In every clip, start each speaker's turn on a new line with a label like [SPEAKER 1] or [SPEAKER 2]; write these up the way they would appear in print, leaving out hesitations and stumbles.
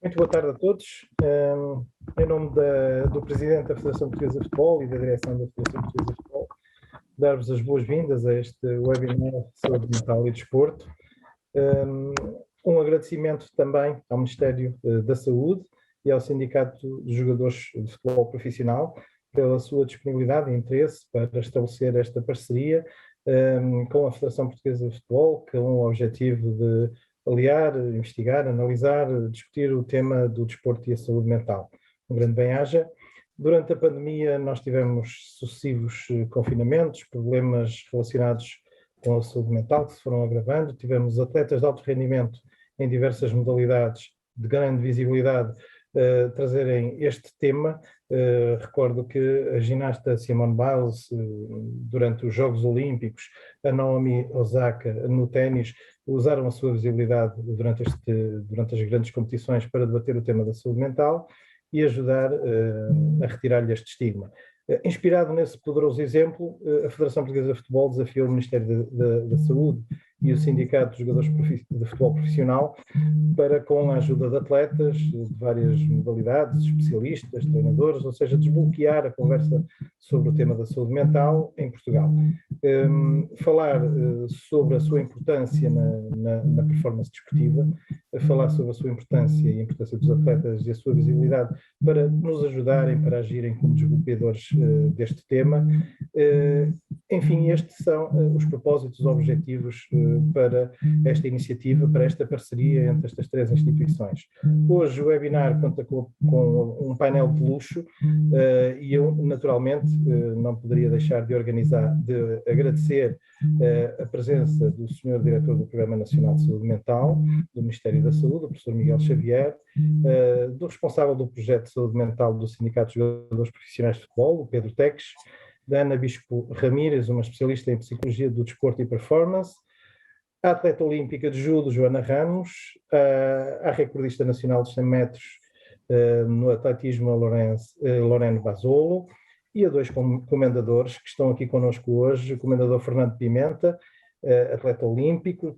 [SPEAKER 1] Muito boa tarde a todos. Em nome do Presidente da Federação Portuguesa de Futebol e da Direção da Federação Portuguesa de Futebol, dar-vos as boas-vindas a este webinar de saúde mental e desporto. Um agradecimento também ao Ministério da Saúde e ao Sindicato de Jogadores de Futebol Profissional pela sua disponibilidade e interesse para estabelecer esta parceria com a Federação Portuguesa de Futebol, com o objetivo de aliar, investigar, analisar, discutir o tema do desporto e a saúde mental. Um grande bem-aja. Durante a pandemia nós tivemos sucessivos confinamentos, problemas relacionados com a saúde mental que se foram agravando, tivemos atletas de alto rendimento em diversas modalidades de grande visibilidade trazerem este tema. Recordo que a ginasta Simone Biles, durante os Jogos Olímpicos, a Naomi Osaka no ténis, usaram a sua visibilidade durante as grandes competições para debater o tema da saúde mental e ajudar a retirar-lhe este estigma. Inspirado nesse poderoso exemplo, a Federação Portuguesa de Futebol desafiou o Ministério da Saúde e o Sindicato de Jogadores de Futebol Profissional para, com a ajuda de atletas de várias modalidades, especialistas, treinadores, ou seja, desbloquear a conversa sobre o tema da saúde mental em Portugal. Falar sobre a sua importância na performance desportiva, falar sobre a sua importância e a importância dos atletas e a sua visibilidade para nos ajudarem, para agirem como desbloqueadores deste tema. Enfim, estes são os propósitos, os objetivos para esta iniciativa, para esta parceria entre estas três instituições. Hoje o webinar conta com um painel de luxo e eu, naturalmente, não poderia deixar de agradecer a presença do Sr. Diretor do Programa Nacional de Saúde Mental, do Ministério da Saúde, o professor Miguel Xavier, do responsável do projeto de saúde mental do Sindicato de Jogadores Profissionais de Futebol, o Pedro Teques, da Ana Bispo Ramírez, uma especialista em Psicologia do Desporto e Performance, a atleta olímpica de judo, Joana Ramos, a recordista nacional de 100 metros no atletismo, Lorena Basolo, e a dois comendadores que estão aqui connosco hoje, o comendador Fernando Pimenta, atleta olímpico,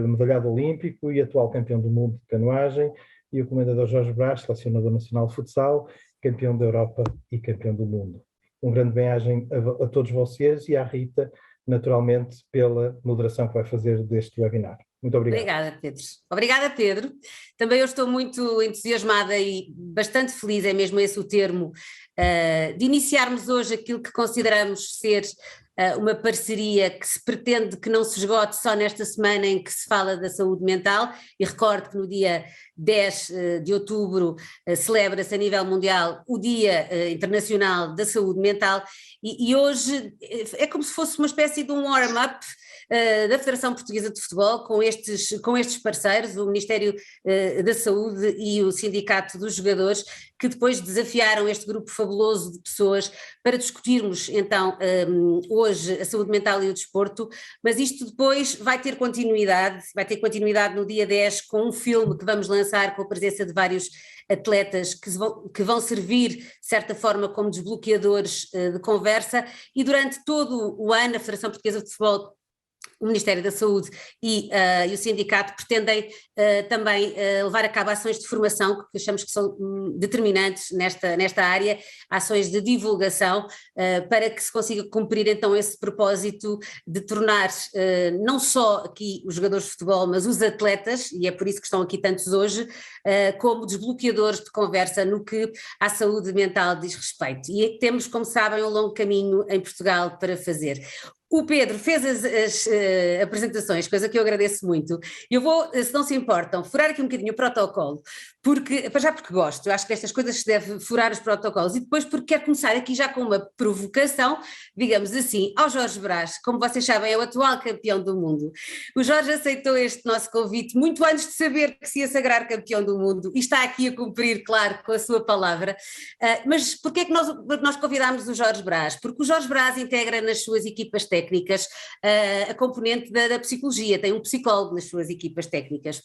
[SPEAKER 1] medalhado olímpico e atual campeão do mundo de canoagem, e o comendador Jorge Brás, selecionador nacional de futsal, campeão da Europa e campeão do mundo. Um grande bem-aja a todos vocês e à Rita, naturalmente, pela moderação que vai fazer deste webinar. Muito obrigado.
[SPEAKER 2] Obrigada, Pedro. Obrigada, Pedro. Também eu estou muito entusiasmada e bastante feliz, é mesmo esse o termo, de iniciarmos hoje aquilo que consideramos ser uma parceria que se pretende que não se esgote só nesta semana em que se fala da saúde mental, e recordo que no dia 10 de outubro celebra-se a nível mundial o Dia Internacional da Saúde Mental, e hoje é como se fosse uma espécie de um warm-up da Federação Portuguesa de Futebol com estes parceiros, o Ministério da Saúde e o Sindicato dos Jogadores, que depois desafiaram este grupo fabuloso de pessoas para discutirmos então hoje a saúde mental e o desporto, mas isto depois vai ter continuidade no dia 10 com um filme que vamos lançar com a presença de vários atletas que vão servir, de certa forma, como desbloqueadores de conversa, e durante todo o ano a Federação Portuguesa de Futebol, o Ministério da Saúde e o Sindicato pretendem também levar a cabo ações de formação que achamos que são determinantes nesta área, ações de divulgação para que se consiga cumprir então esse propósito de tornar não só aqui os jogadores de futebol, mas os atletas, e é por isso que estão aqui tantos hoje, como desbloqueadores de conversa no que à saúde mental diz respeito. E temos, como sabem, um longo caminho em Portugal para fazer. O Pedro fez as apresentações, coisa que eu agradeço muito. Eu vou, se não se importam, furar aqui um bocadinho o protocolo, porque gosto, eu acho que estas coisas se deve furar os protocolos, e depois porque quero começar aqui já com uma provocação, digamos assim, ao Jorge Brás, como vocês sabem é o atual campeão do mundo. O Jorge aceitou este nosso convite muito antes de saber que se ia sagrar campeão do mundo, e está aqui a cumprir, claro, com a sua palavra. Mas porquê é que nós convidámos o Jorge Brás? Porque o Jorge Brás integra nas suas equipas técnicas técnicas a componente da psicologia, tem um psicólogo nas suas equipas técnicas.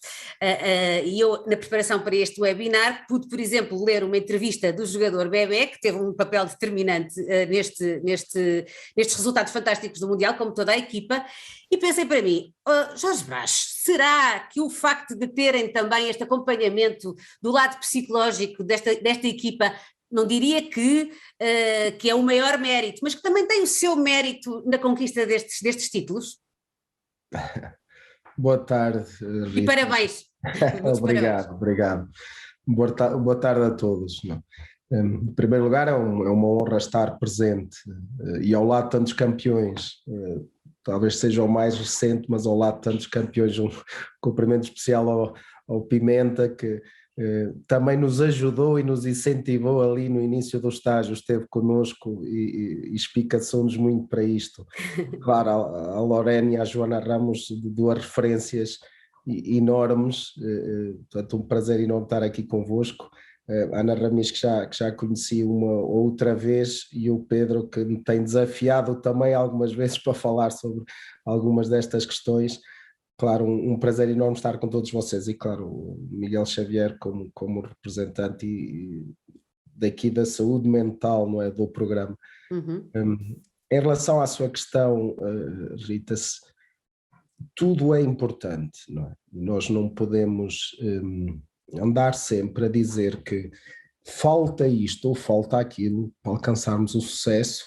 [SPEAKER 2] E eu, na preparação para este webinar, pude, por exemplo, ler uma entrevista do jogador Bebé, que teve um papel determinante nestes resultados fantásticos do Mundial, como toda a equipa, e pensei para mim, Jorge Brás, será que o facto de terem também este acompanhamento do lado psicológico desta equipa, não diria que é o maior mérito, mas que também tem o seu mérito na conquista destes títulos?
[SPEAKER 3] Boa tarde, Rita.
[SPEAKER 2] E parabéns.
[SPEAKER 3] Obrigado. Boa tarde a todos. Em primeiro lugar, é uma honra estar presente e ao lado de tantos campeões, talvez seja o mais recente, mas ao lado de tantos campeões, um cumprimento especial ao Pimenta, que também nos ajudou e nos incentivou ali no início do estágio, esteve connosco e espicaçou-nos muito para isto. Claro, a Lorena e a Joana Ramos, duas referências enormes, portanto um prazer enorme estar aqui convosco. A Ana Ramis, que já conheci uma outra vez, e o Pedro, que me tem desafiado também algumas vezes para falar sobre algumas destas questões. Claro, um prazer enorme estar com todos vocês, e claro, o Miguel Xavier como representante daqui da saúde mental, não é, do programa.
[SPEAKER 2] Uhum.
[SPEAKER 3] Em relação à sua questão, Rita, tudo é importante, não é? Nós não podemos andar sempre a dizer que falta isto ou falta aquilo para alcançarmos o sucesso,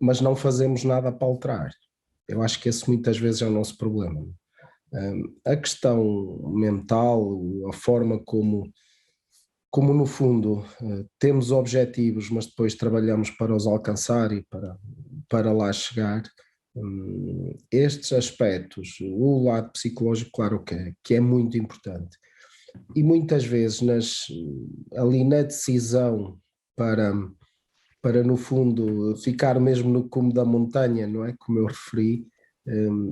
[SPEAKER 3] mas não fazemos nada para alterar. Eu acho que esse muitas vezes é o nosso problema. A questão mental, a forma como no fundo temos objetivos, mas depois trabalhamos para os alcançar e para lá chegar, estes aspectos, o lado psicológico, claro que é muito importante. E muitas vezes ali na decisão para no fundo ficar mesmo no cume da montanha, não é? Como eu referi,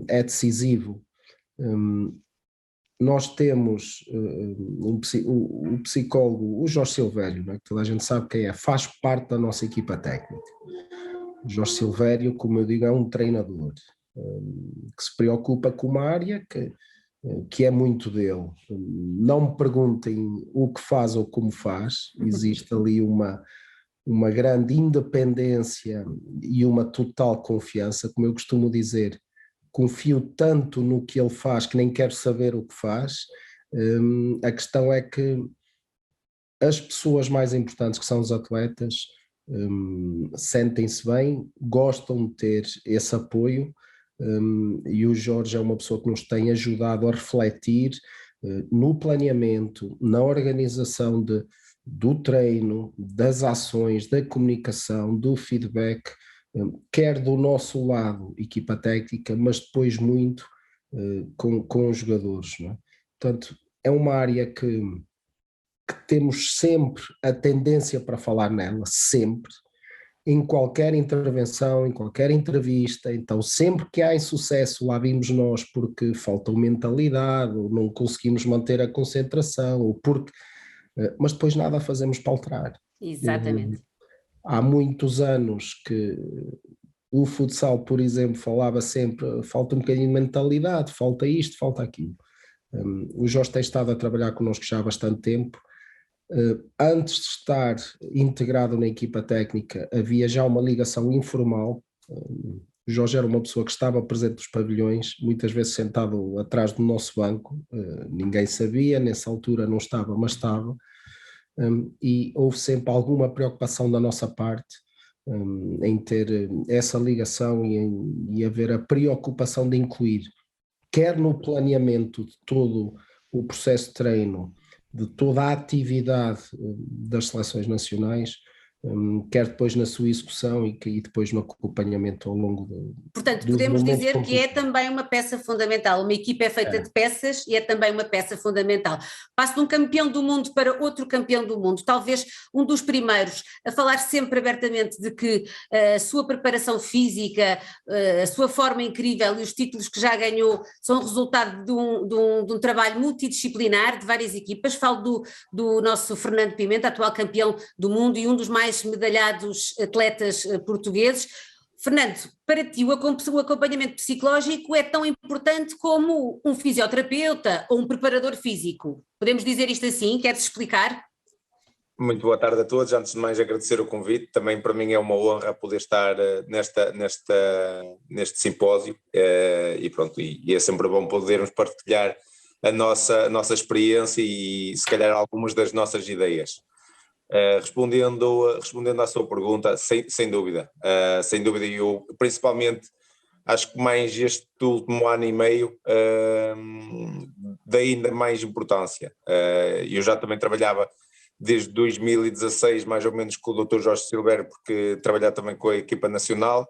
[SPEAKER 3] é decisivo. Nós temos o psicólogo, o Jorge Silvério, não é? Que toda a gente sabe quem é, faz parte da nossa equipa técnica. O Jorge Silvério, como eu digo, é um treinador que se preocupa com uma área que é muito dele. Não me perguntem o que faz ou como faz, existe ali uma grande independência e uma total confiança. Como eu costumo dizer, confio tanto no que ele faz que nem quero saber o que faz. A questão é que as pessoas mais importantes, que são os atletas, sentem-se bem, gostam de ter esse apoio, e o Jorge é uma pessoa que nos tem ajudado a refletir no planeamento, na organização do treino, das ações, da comunicação, do feedback, quer do nosso lado, equipa técnica, mas depois muito com os jogadores, não é? Portanto, é uma área que temos sempre a tendência para falar nela, sempre, em qualquer intervenção, em qualquer entrevista. Então sempre que há insucesso lá vimos nós porque falta mentalidade, ou não conseguimos manter a concentração, ou porque... mas depois nada fazemos para alterar.
[SPEAKER 2] Exatamente.
[SPEAKER 3] Há muitos anos que o futsal, por exemplo, falava sempre, falta um bocadinho de mentalidade, falta isto, falta aquilo. O Jorge tem estado a trabalhar connosco já há bastante tempo. Antes de estar integrado na equipa técnica, havia já uma ligação informal. O Jorge era uma pessoa que estava presente nos pavilhões, muitas vezes sentado atrás do nosso banco, ninguém sabia, nessa altura não estava, mas estava, e houve sempre alguma preocupação da nossa parte em ter essa ligação e haver a preocupação de incluir, quer no planeamento de todo o processo de treino, de toda a atividade das seleções nacionais, quer depois na sua execução e depois no acompanhamento ao longo do...
[SPEAKER 2] Portanto, podemos dizer que é também uma peça fundamental. Uma equipa é feita de peças e é também uma peça fundamental. Passo de um campeão do mundo para outro campeão do mundo, talvez um dos primeiros a falar sempre abertamente de que a sua preparação física, a sua forma incrível e os títulos que já ganhou são resultado de um trabalho multidisciplinar de várias equipas. Falo do nosso Fernando Pimenta, atual campeão do mundo e um dos mais medalhados atletas portugueses. Fernando, para ti o acompanhamento psicológico é tão importante como um fisioterapeuta ou um preparador físico? Podemos dizer isto assim? Queres explicar?
[SPEAKER 4] Muito boa tarde a todos. Antes de mais agradecer o convite. Também para mim é uma honra poder estar neste simpósio e pronto, e é sempre bom podermos partilhar a nossa experiência e se calhar algumas das nossas ideias. Respondendo à sua pergunta, sem dúvida, eu principalmente acho que mais este último ano e meio dei ainda mais importância. Eu já também trabalhava desde 2016 mais ou menos com o Dr. Jorge Silveira, porque trabalhava também com a equipa nacional,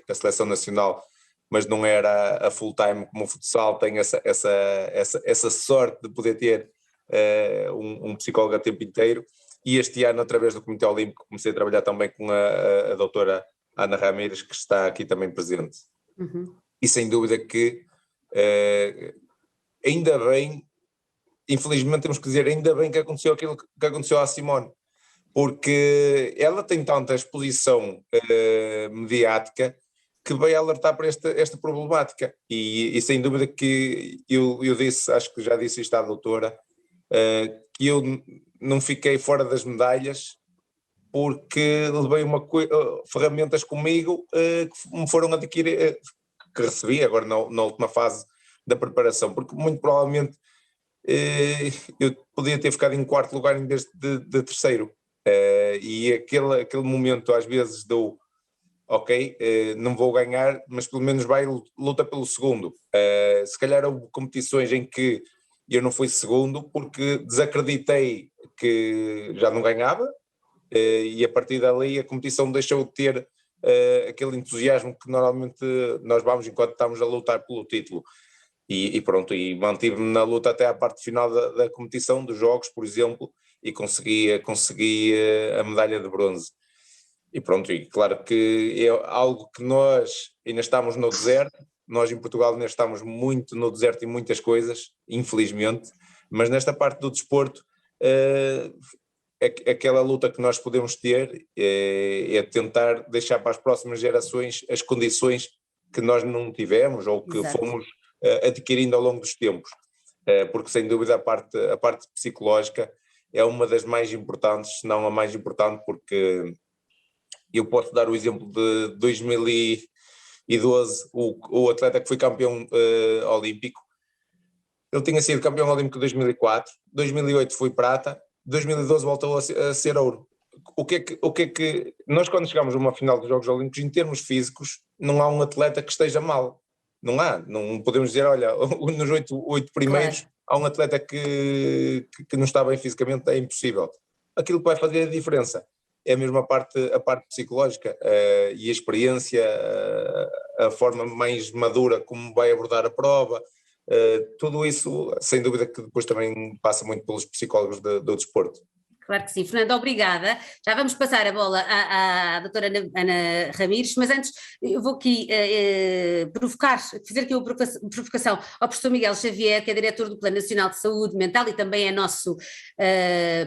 [SPEAKER 4] a seleção nacional, mas não era a full time como o futsal tem essa sorte de poder ter um psicólogo a tempo inteiro. E este ano, através do Comitê Olímpico, comecei a trabalhar também com a doutora Ana Ramírez, que está aqui também presente.
[SPEAKER 2] Uhum.
[SPEAKER 4] E sem dúvida que ainda bem, infelizmente temos que dizer, ainda bem que aconteceu aquilo que aconteceu à Simone, porque ela tem tanta exposição mediática que veio alertar para esta problemática. E sem dúvida que eu disse, acho que já disse isto à doutora, que eu não fiquei fora das medalhas porque levei ferramentas comigo que me foram adquirir, que recebi agora na última fase da preparação, porque muito provavelmente eu podia ter ficado em quarto lugar em vez de terceiro, e aquele momento às vezes dou, ok, não vou ganhar, mas pelo menos vai luta pelo segundo. Se calhar houve competições em que eu não fui segundo porque desacreditei que já não ganhava, e a partir dali a competição deixou de ter aquele entusiasmo que normalmente nós vamos enquanto estamos a lutar pelo título. E pronto, e mantive-me na luta até à parte final da competição, dos jogos, por exemplo, e consegui a medalha de bronze. E pronto, e claro que é algo que nós ainda estamos no deserto. Nós em Portugal ainda estamos muito no deserto em muitas coisas, infelizmente, mas nesta parte do desporto, aquela luta que nós podemos ter é tentar deixar para as próximas gerações as condições que nós não tivemos ou que
[SPEAKER 2] Exato.
[SPEAKER 4] fomos adquirindo ao longo dos tempos, porque sem dúvida a parte psicológica é uma das mais importantes, se não a mais importante, porque eu posso dar o exemplo de 2012, o atleta que foi campeão olímpico. Ele tinha sido campeão olímpico em 2004, 2008 foi prata, 2012 voltou a ser ouro. O que é que nós, quando chegamos a uma final dos Jogos Olímpicos, em termos físicos, não há um atleta que esteja mal. Não podemos dizer, olha, nos oito primeiros, claro, há um atleta que não está bem fisicamente, é impossível. Aquilo que vai fazer a diferença é mesmo a parte psicológica e a experiência, a forma mais madura como vai abordar a prova, tudo isso, sem dúvida que depois também passa muito pelos psicólogos do desporto.
[SPEAKER 2] Claro que sim. Fernando, obrigada. Já vamos passar a bola à doutora Ana Ramírez, mas antes eu vou aqui fazer aqui uma provocação ao professor Miguel Xavier, que é diretor do Plano Nacional de Saúde Mental e também é nosso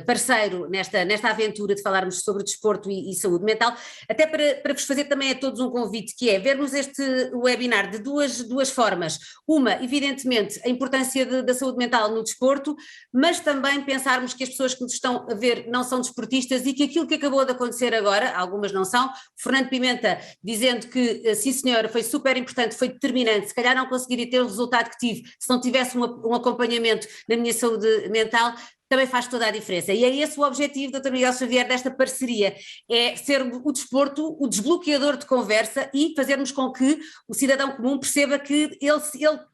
[SPEAKER 2] parceiro nesta aventura de falarmos sobre desporto e saúde mental, até para vos fazer também a todos um convite, que é vermos este webinar de duas formas. Uma, evidentemente, a importância da saúde mental no desporto, mas também pensarmos que as pessoas que nos estão a ver não são desportistas e que aquilo que acabou de acontecer agora, algumas não são, Fernando Pimenta dizendo que sim senhora, foi super importante, foi determinante, se calhar não conseguiria ter o resultado que tive se não tivesse um acompanhamento na minha saúde mental, também faz toda a diferença. E é esse o objetivo, Dr. Miguel Xavier, desta parceria, é ser o desporto o desbloqueador de conversa e fazermos com que o cidadão comum perceba que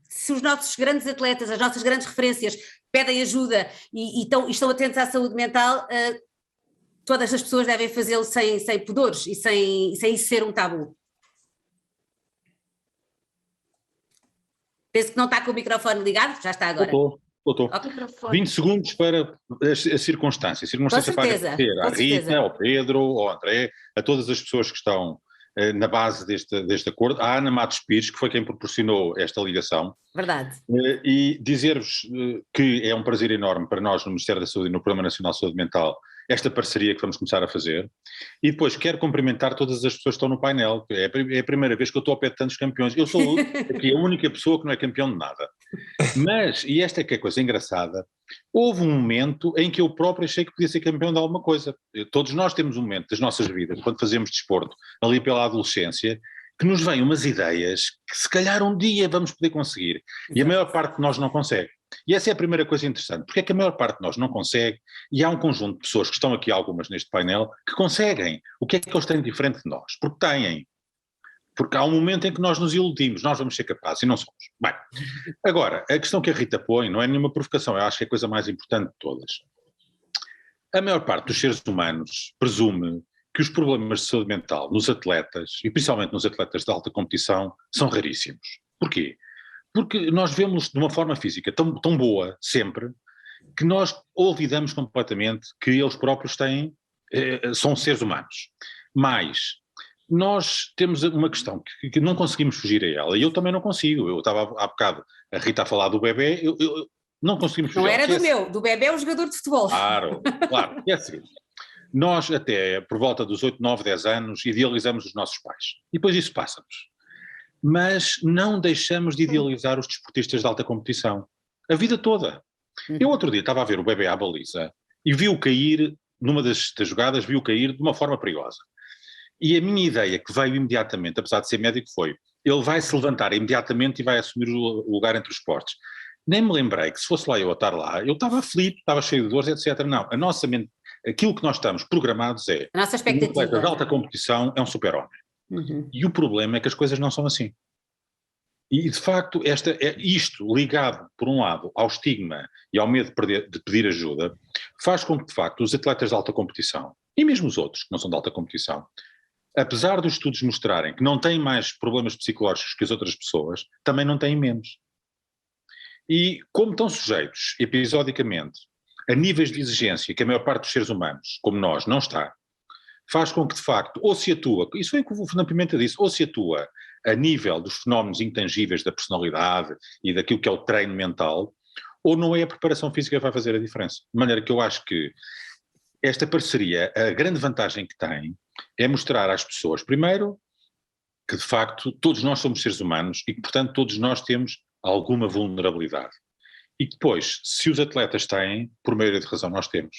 [SPEAKER 2] se os nossos grandes atletas, as nossas grandes referências pedem ajuda e estão atentos à saúde mental, todas as pessoas devem fazê-lo sem pudores e sem isso ser um tabu. Penso que não está com o microfone ligado, já está agora.
[SPEAKER 5] Estou. 20 segundos para a circunstância. A circunstância para agradecer à Rita, ao Pedro, ao André, a todas as pessoas que estão na base deste acordo, a Ana Matos Pires, que foi quem proporcionou esta ligação.
[SPEAKER 2] Verdade.
[SPEAKER 5] E dizer-vos que é um prazer enorme para nós no Ministério da Saúde e no Programa Nacional de Saúde Mental esta parceria que vamos começar a fazer. E depois quero cumprimentar todas as pessoas que estão no painel. É a primeira vez que eu estou ao pé de tantos campeões. Eu sou aqui a única pessoa que não é campeão de nada. Mas, e esta é que é a coisa engraçada, houve um momento em que eu próprio achei que podia ser campeão de alguma coisa. Todos nós temos um momento das nossas vidas, quando fazemos desporto, ali pela adolescência, que nos vêm umas ideias que se calhar um dia vamos poder conseguir. E a maior parte de nós não consegue. E essa é a primeira coisa interessante, porque é que a maior parte de nós não consegue, e há um conjunto de pessoas que estão aqui, algumas neste painel, que conseguem. O que é que eles têm de diferente de nós? Porque têm. Porque há um momento em que nós nos iludimos, nós vamos ser capazes, e não somos. Bem, agora, a questão que a Rita põe não é nenhuma provocação, eu acho que é a coisa mais importante de todas. A maior parte dos seres humanos presume que os problemas de saúde mental nos atletas, e principalmente nos atletas de alta competição, são raríssimos. Porquê? Porque nós vemos de uma forma física tão boa, sempre, que nós olvidamos completamente que eles próprios são seres humanos. Mas nós temos uma questão que não conseguimos fugir a ela, e eu também não consigo. Eu estava há bocado, a Rita a falar do bebê, eu não conseguimos fugir.
[SPEAKER 2] Não era do bebê é o jogador de futebol.
[SPEAKER 5] Claro, é assim. Nós até, por volta dos 8, 9, 10 anos, idealizamos os nossos pais. E depois isso passa-nos. Mas não deixamos de idealizar os desportistas de alta competição. A vida toda. Eu outro dia estava a ver o bebê à baliza e vi-o cair, numa das jogadas, vi-o cair de uma forma perigosa. E a minha ideia que veio imediatamente, apesar de ser médico, foi: ele vai se levantar imediatamente e vai assumir o lugar entre os postos. Nem me lembrei que se fosse lá eu a estar lá, eu estava aflito, estava cheio de dores, etc. Não, a nossa mente, aquilo que nós estamos programados é...
[SPEAKER 2] A nossa expectativa.
[SPEAKER 5] Um atleta de alta competição é um super-homem. E o problema é que as coisas não são assim. E, de facto, isto ligado, por um lado, ao estigma e ao medo de pedir ajuda, faz com que, de facto, os atletas de alta competição, e mesmo os outros que não são de alta competição, apesar dos estudos mostrarem que não têm mais problemas psicológicos que as outras pessoas, também não têm menos. E como estão sujeitos, episodicamente, a níveis de exigência que a maior parte dos seres humanos, como nós, não está, faz com que, de facto, ou se atua, isso foi o que o Fernando Pimenta disse, ou se atua a nível dos fenómenos intangíveis da personalidade e daquilo que é o treino mental, ou não é a preparação física que vai fazer a diferença. De maneira que eu acho que esta parceria, a grande vantagem que tem é mostrar às pessoas, primeiro, que de facto todos nós somos seres humanos e que, portanto, todos nós temos alguma vulnerabilidade. E depois, se os atletas têm, por maioria de razão nós temos.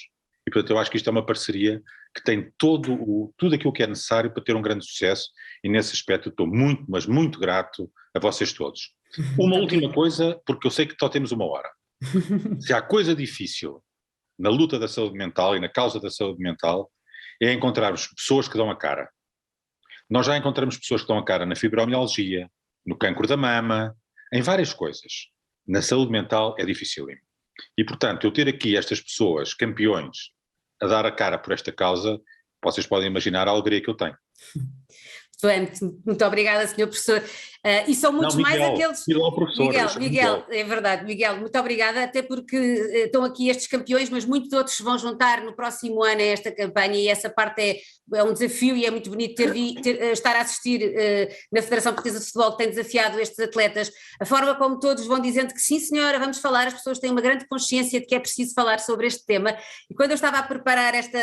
[SPEAKER 5] E, portanto, eu acho que isto é uma parceria que tem tudo aquilo que é necessário para ter um grande sucesso, e nesse aspecto eu estou muito, mas muito grato a vocês todos. Uma última coisa, porque eu sei que só temos 1 hora. Se há coisa difícil na luta da saúde mental e na causa da saúde mental, é encontrarmos pessoas que dão a cara. Nós já encontramos pessoas que dão a cara na fibromialgia, no cancro da mama, em várias coisas. Na saúde mental é dificílimo. E, portanto, eu ter aqui estas pessoas, campeões, a dar a cara por esta causa, vocês podem imaginar a alegria que eu tenho.
[SPEAKER 2] Muito obrigada, Sr. Professor. E são muitos mais aqueles... Miguel, é verdade, Miguel, muito obrigada, até porque estão aqui estes campeões, mas muitos outros se vão juntar no próximo ano a esta campanha, e essa parte é um desafio, e é muito bonito estar a assistir na Federação Portuguesa de Futebol, que tem desafiado estes atletas, a forma como todos vão dizendo que sim senhora, vamos falar, as pessoas têm uma grande consciência de que é preciso falar sobre este tema. E quando eu estava a preparar esta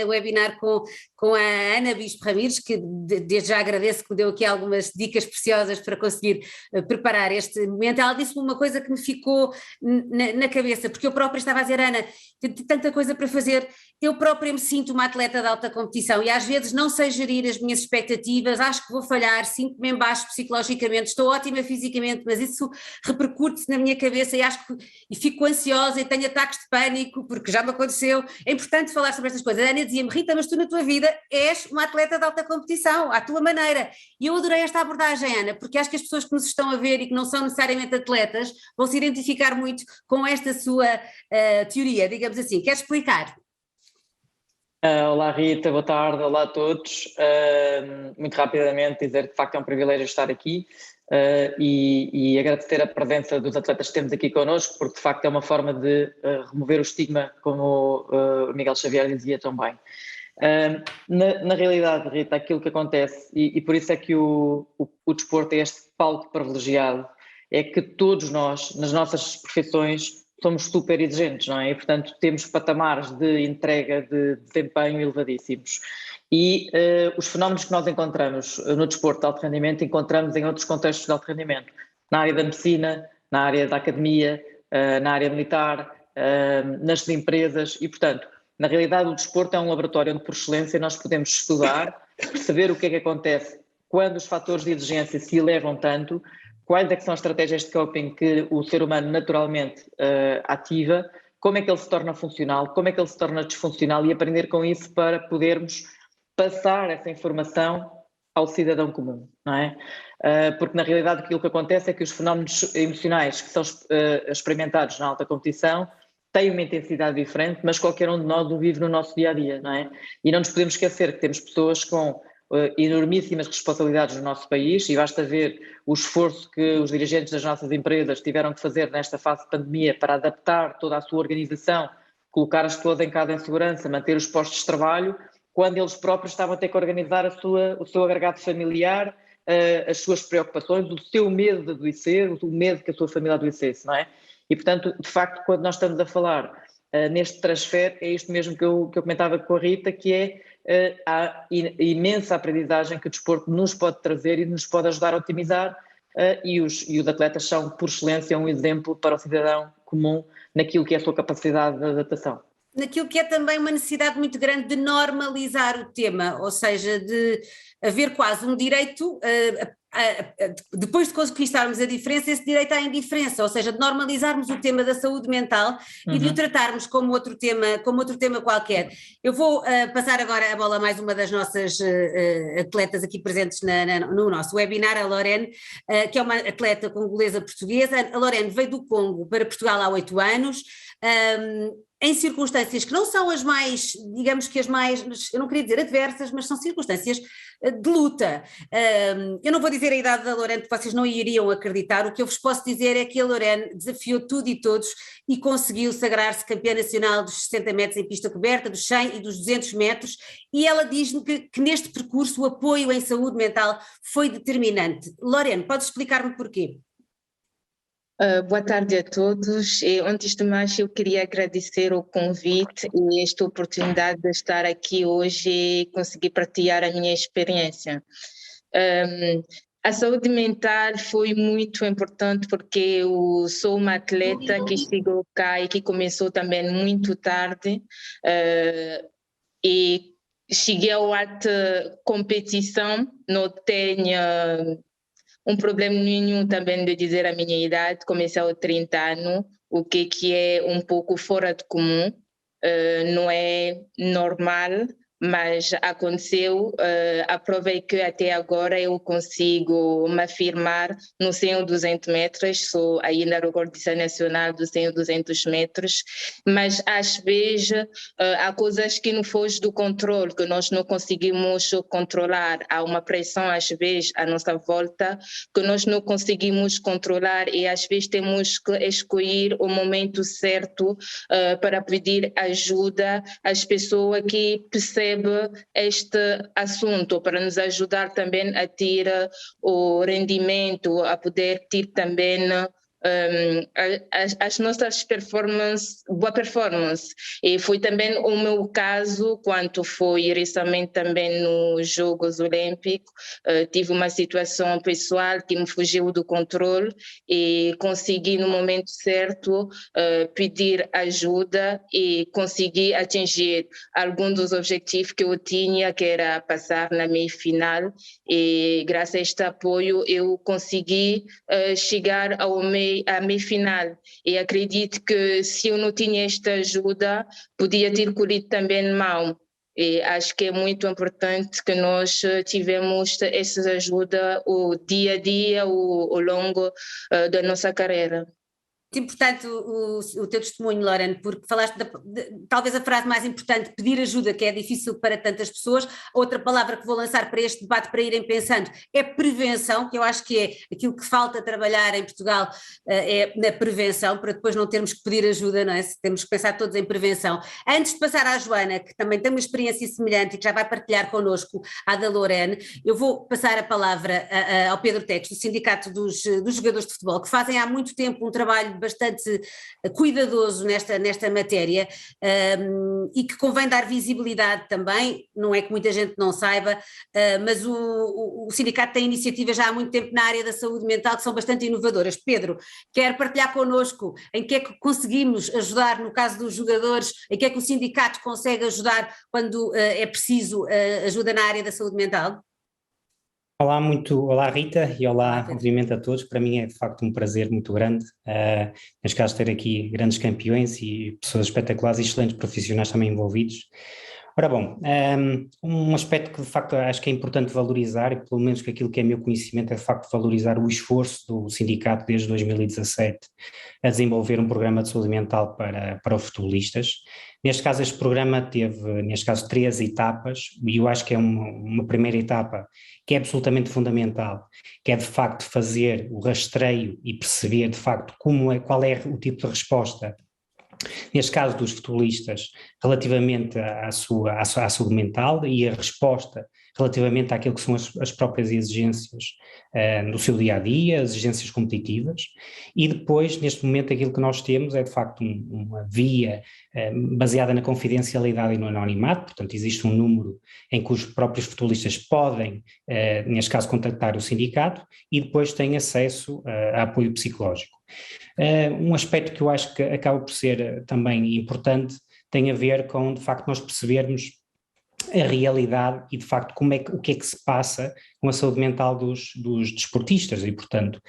[SPEAKER 2] webinar com a Ana Bispo Ramires, que desde já agradeço, que me deu aqui algumas dicas preciosas para conseguir preparar este momento, ela disse-me uma coisa que me ficou na cabeça, porque eu própria estava a dizer: Ana, tenho tanta coisa para fazer, eu própria me sinto uma atleta de alta competição e às vezes não sei gerir as minhas expectativas, acho que vou falhar, sinto-me em baixo psicologicamente, estou ótima fisicamente, mas isso repercute-se na minha cabeça e fico ansiosa e tenho ataques de pânico, porque já me aconteceu. É importante falar sobre estas coisas. A Ana dizia-me: Rita, mas tu na tua vida és uma atleta de alta competição, à tua maneira. E eu adorei esta abordagem, Ana, porque acho que as pessoas que nos estão a ver e que não são necessariamente atletas vão se identificar muito com esta sua teoria, digamos assim. Queres explicar?
[SPEAKER 6] Olá Rita, boa tarde, olá a todos. Muito rapidamente dizer que de facto é um privilégio estar aqui e agradecer a presença dos atletas que temos aqui connosco, porque de facto é uma forma de remover o estigma, como o Miguel Xavier dizia tão bem. Na realidade, Rita, aquilo que acontece, e por isso é que o desporto é este palco privilegiado, é que todos nós, nas nossas profissões, somos super exigentes, não é? E, portanto, temos patamares de entrega de desempenho elevadíssimos. E os fenómenos que nós encontramos no desporto de alto rendimento, encontramos em outros contextos de alto rendimento, na área da medicina, na área da academia, na área militar, nas empresas e, portanto, na realidade o desporto é um laboratório onde, por excelência, nós podemos estudar, perceber o que é que acontece quando os fatores de exigência se elevam tanto, quais é que são as estratégias de coping que o ser humano naturalmente ativa, como é que ele se torna funcional, como é que ele se torna disfuncional e aprender com isso para podermos passar essa informação ao cidadão comum, não é? Porque na realidade aquilo que acontece é que os fenómenos emocionais que são experimentados na alta competição têm uma intensidade diferente, mas qualquer um de nós o vive no nosso dia-a-dia, não é? E não nos podemos esquecer que temos pessoas com enormíssimas responsabilidades no nosso país e basta ver o esforço que os dirigentes das nossas empresas tiveram que fazer nesta fase de pandemia para adaptar toda a sua organização, colocar as pessoas em casa em segurança, manter os postos de trabalho, quando eles próprios estavam a ter que organizar o seu agregado familiar, as suas preocupações, o seu medo de adoecer, o medo que a sua família adoecesse, não é? E, portanto, de facto, quando nós estamos a falar neste transfer, é isto mesmo que eu comentava com a Rita, que é a imensa aprendizagem que o desporto nos pode trazer e nos pode ajudar a otimizar, e os atletas são, por excelência, um exemplo para o cidadão comum naquilo que é a sua capacidade de adaptação.
[SPEAKER 2] Naquilo que é também uma necessidade muito grande de normalizar o tema, ou seja, de haver quase um direito, depois de conquistarmos a diferença, esse direito à indiferença, ou seja, de normalizarmos o tema da saúde mental e de o tratarmos como outro tema qualquer. Eu vou passar agora a bola a mais uma das nossas atletas aqui presentes no nosso webinar, a Lorene, que é uma atleta congolesa portuguesa. A Lorene veio do Congo para Portugal há 8 anos, em circunstâncias que não são as mais, digamos que as mais, eu não queria dizer adversas, mas são circunstâncias de luta. Eu não vou dizer a idade da Lorene, porque vocês não iriam acreditar. O que eu vos posso dizer é que a Lorene desafiou tudo e todos e conseguiu sagrar-se campeã nacional dos 60 metros em pista coberta, dos 100 e dos 200 metros, e ela diz-me que neste percurso o apoio em saúde mental foi determinante. Lorene, podes explicar-me porquê?
[SPEAKER 7] Boa tarde a todos. Antes de mais, eu queria agradecer o convite e esta oportunidade de estar aqui hoje e conseguir partilhar a minha experiência. A saúde mental foi muito importante porque eu sou uma atleta que chegou cá e que começou também muito tarde e cheguei a alta competição, não tenho um problema nenhum também de dizer a minha idade, comecei aos 30 anos, o que é um pouco fora de comum, não é normal, mas aconteceu. A prova é que até agora eu consigo me afirmar no 100 ou 200 metros, sou ainda recordista nacional do 100 ou 200 metros, mas às vezes há coisas que não fogem do controle, que nós não conseguimos controlar, há uma pressão às vezes à nossa volta que nós não conseguimos controlar e às vezes temos que escolher o momento certo para pedir ajuda às pessoas que percebem este assunto, para nos ajudar também a ter o rendimento, a poder ter também as nossas boa performance. E foi também o meu caso quando foi recentemente também nos Jogos Olímpicos. Tive uma situação pessoal que me fugiu do controle e consegui no momento certo pedir ajuda e consegui atingir alguns dos objetivos que eu tinha, que era passar na meia-final, e graças a este apoio eu consegui chegar à meia-final, e acredito que se eu não tinha esta ajuda podia ter corrido também mal, e acho que é muito importante que nós tivemos essa ajuda o dia a dia, ao longo da nossa carreira.
[SPEAKER 2] Muito importante o teu testemunho, Lorene, porque falaste talvez a frase mais importante, pedir ajuda, que é difícil para tantas pessoas. Outra palavra que vou lançar para este debate, para irem pensando, é prevenção, que eu acho que é aquilo que falta trabalhar em Portugal, é na prevenção, para depois não termos que pedir ajuda, não é? Temos que pensar todos em prevenção. Antes de passar à Joana, que também tem uma experiência semelhante e que já vai partilhar connosco a da Lorene, eu vou passar a palavra ao Pedro Tex, do Sindicato dos Jogadores de Futebol, que fazem há muito tempo um trabalho trabalho bastante cuidadoso nesta matéria, e que convém dar visibilidade também, não é que muita gente não saiba, mas o sindicato tem iniciativas já há muito tempo na área da saúde mental que são bastante inovadoras. Pedro, quer partilhar connosco em que é que conseguimos ajudar no caso dos jogadores, em que é que o sindicato consegue ajudar quando é preciso ajuda na área da saúde mental?
[SPEAKER 8] Olá Rita e olá obviamente a todos. Para mim é de facto um prazer muito grande, neste caso ter aqui grandes campeões e pessoas espetaculares e excelentes profissionais também envolvidos. Ora bom, um aspecto que de facto acho que é importante valorizar, e pelo menos que aquilo que é meu conhecimento é de facto valorizar o esforço do sindicato desde 2017 a desenvolver um programa de saúde mental para os futebolistas. Neste caso este programa teve, 3 etapas, e eu acho que é uma primeira etapa que é absolutamente fundamental, que é de facto fazer o rastreio e perceber de facto qual é o tipo de resposta, neste caso dos futebolistas, relativamente à saúde mental e a resposta relativamente àquilo que são as próprias exigências no seu dia-a-dia, as exigências competitivas, e depois, neste momento, aquilo que nós temos é de facto uma via baseada na confidencialidade e no anonimato, portanto existe um número em que os próprios futebolistas podem, neste caso, contactar o sindicato e depois têm acesso a apoio psicológico. Um aspecto que eu acho que acaba por ser também importante tem a ver com, de facto, nós percebermos a realidade e, de facto, o que é que se passa com a saúde mental dos desportistas e, portanto,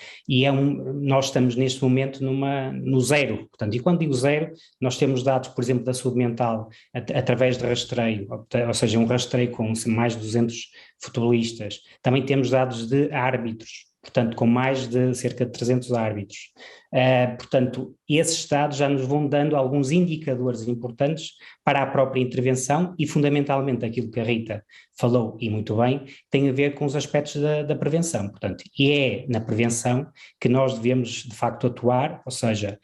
[SPEAKER 8] nós estamos neste momento no zero, portanto, e quando digo zero, nós temos dados, por exemplo, da saúde mental através de rastreio, ou seja, um rastreio com mais de 200 futebolistas, também temos dados de árbitros, portanto, com mais de cerca de 300 árbitros. Portanto, esses dados já nos vão dando alguns indicadores importantes para a própria intervenção e, fundamentalmente, aquilo que a Rita falou, e muito bem, tem a ver com os aspectos da prevenção. Portanto, e é na prevenção que nós devemos, de facto, atuar, ou seja,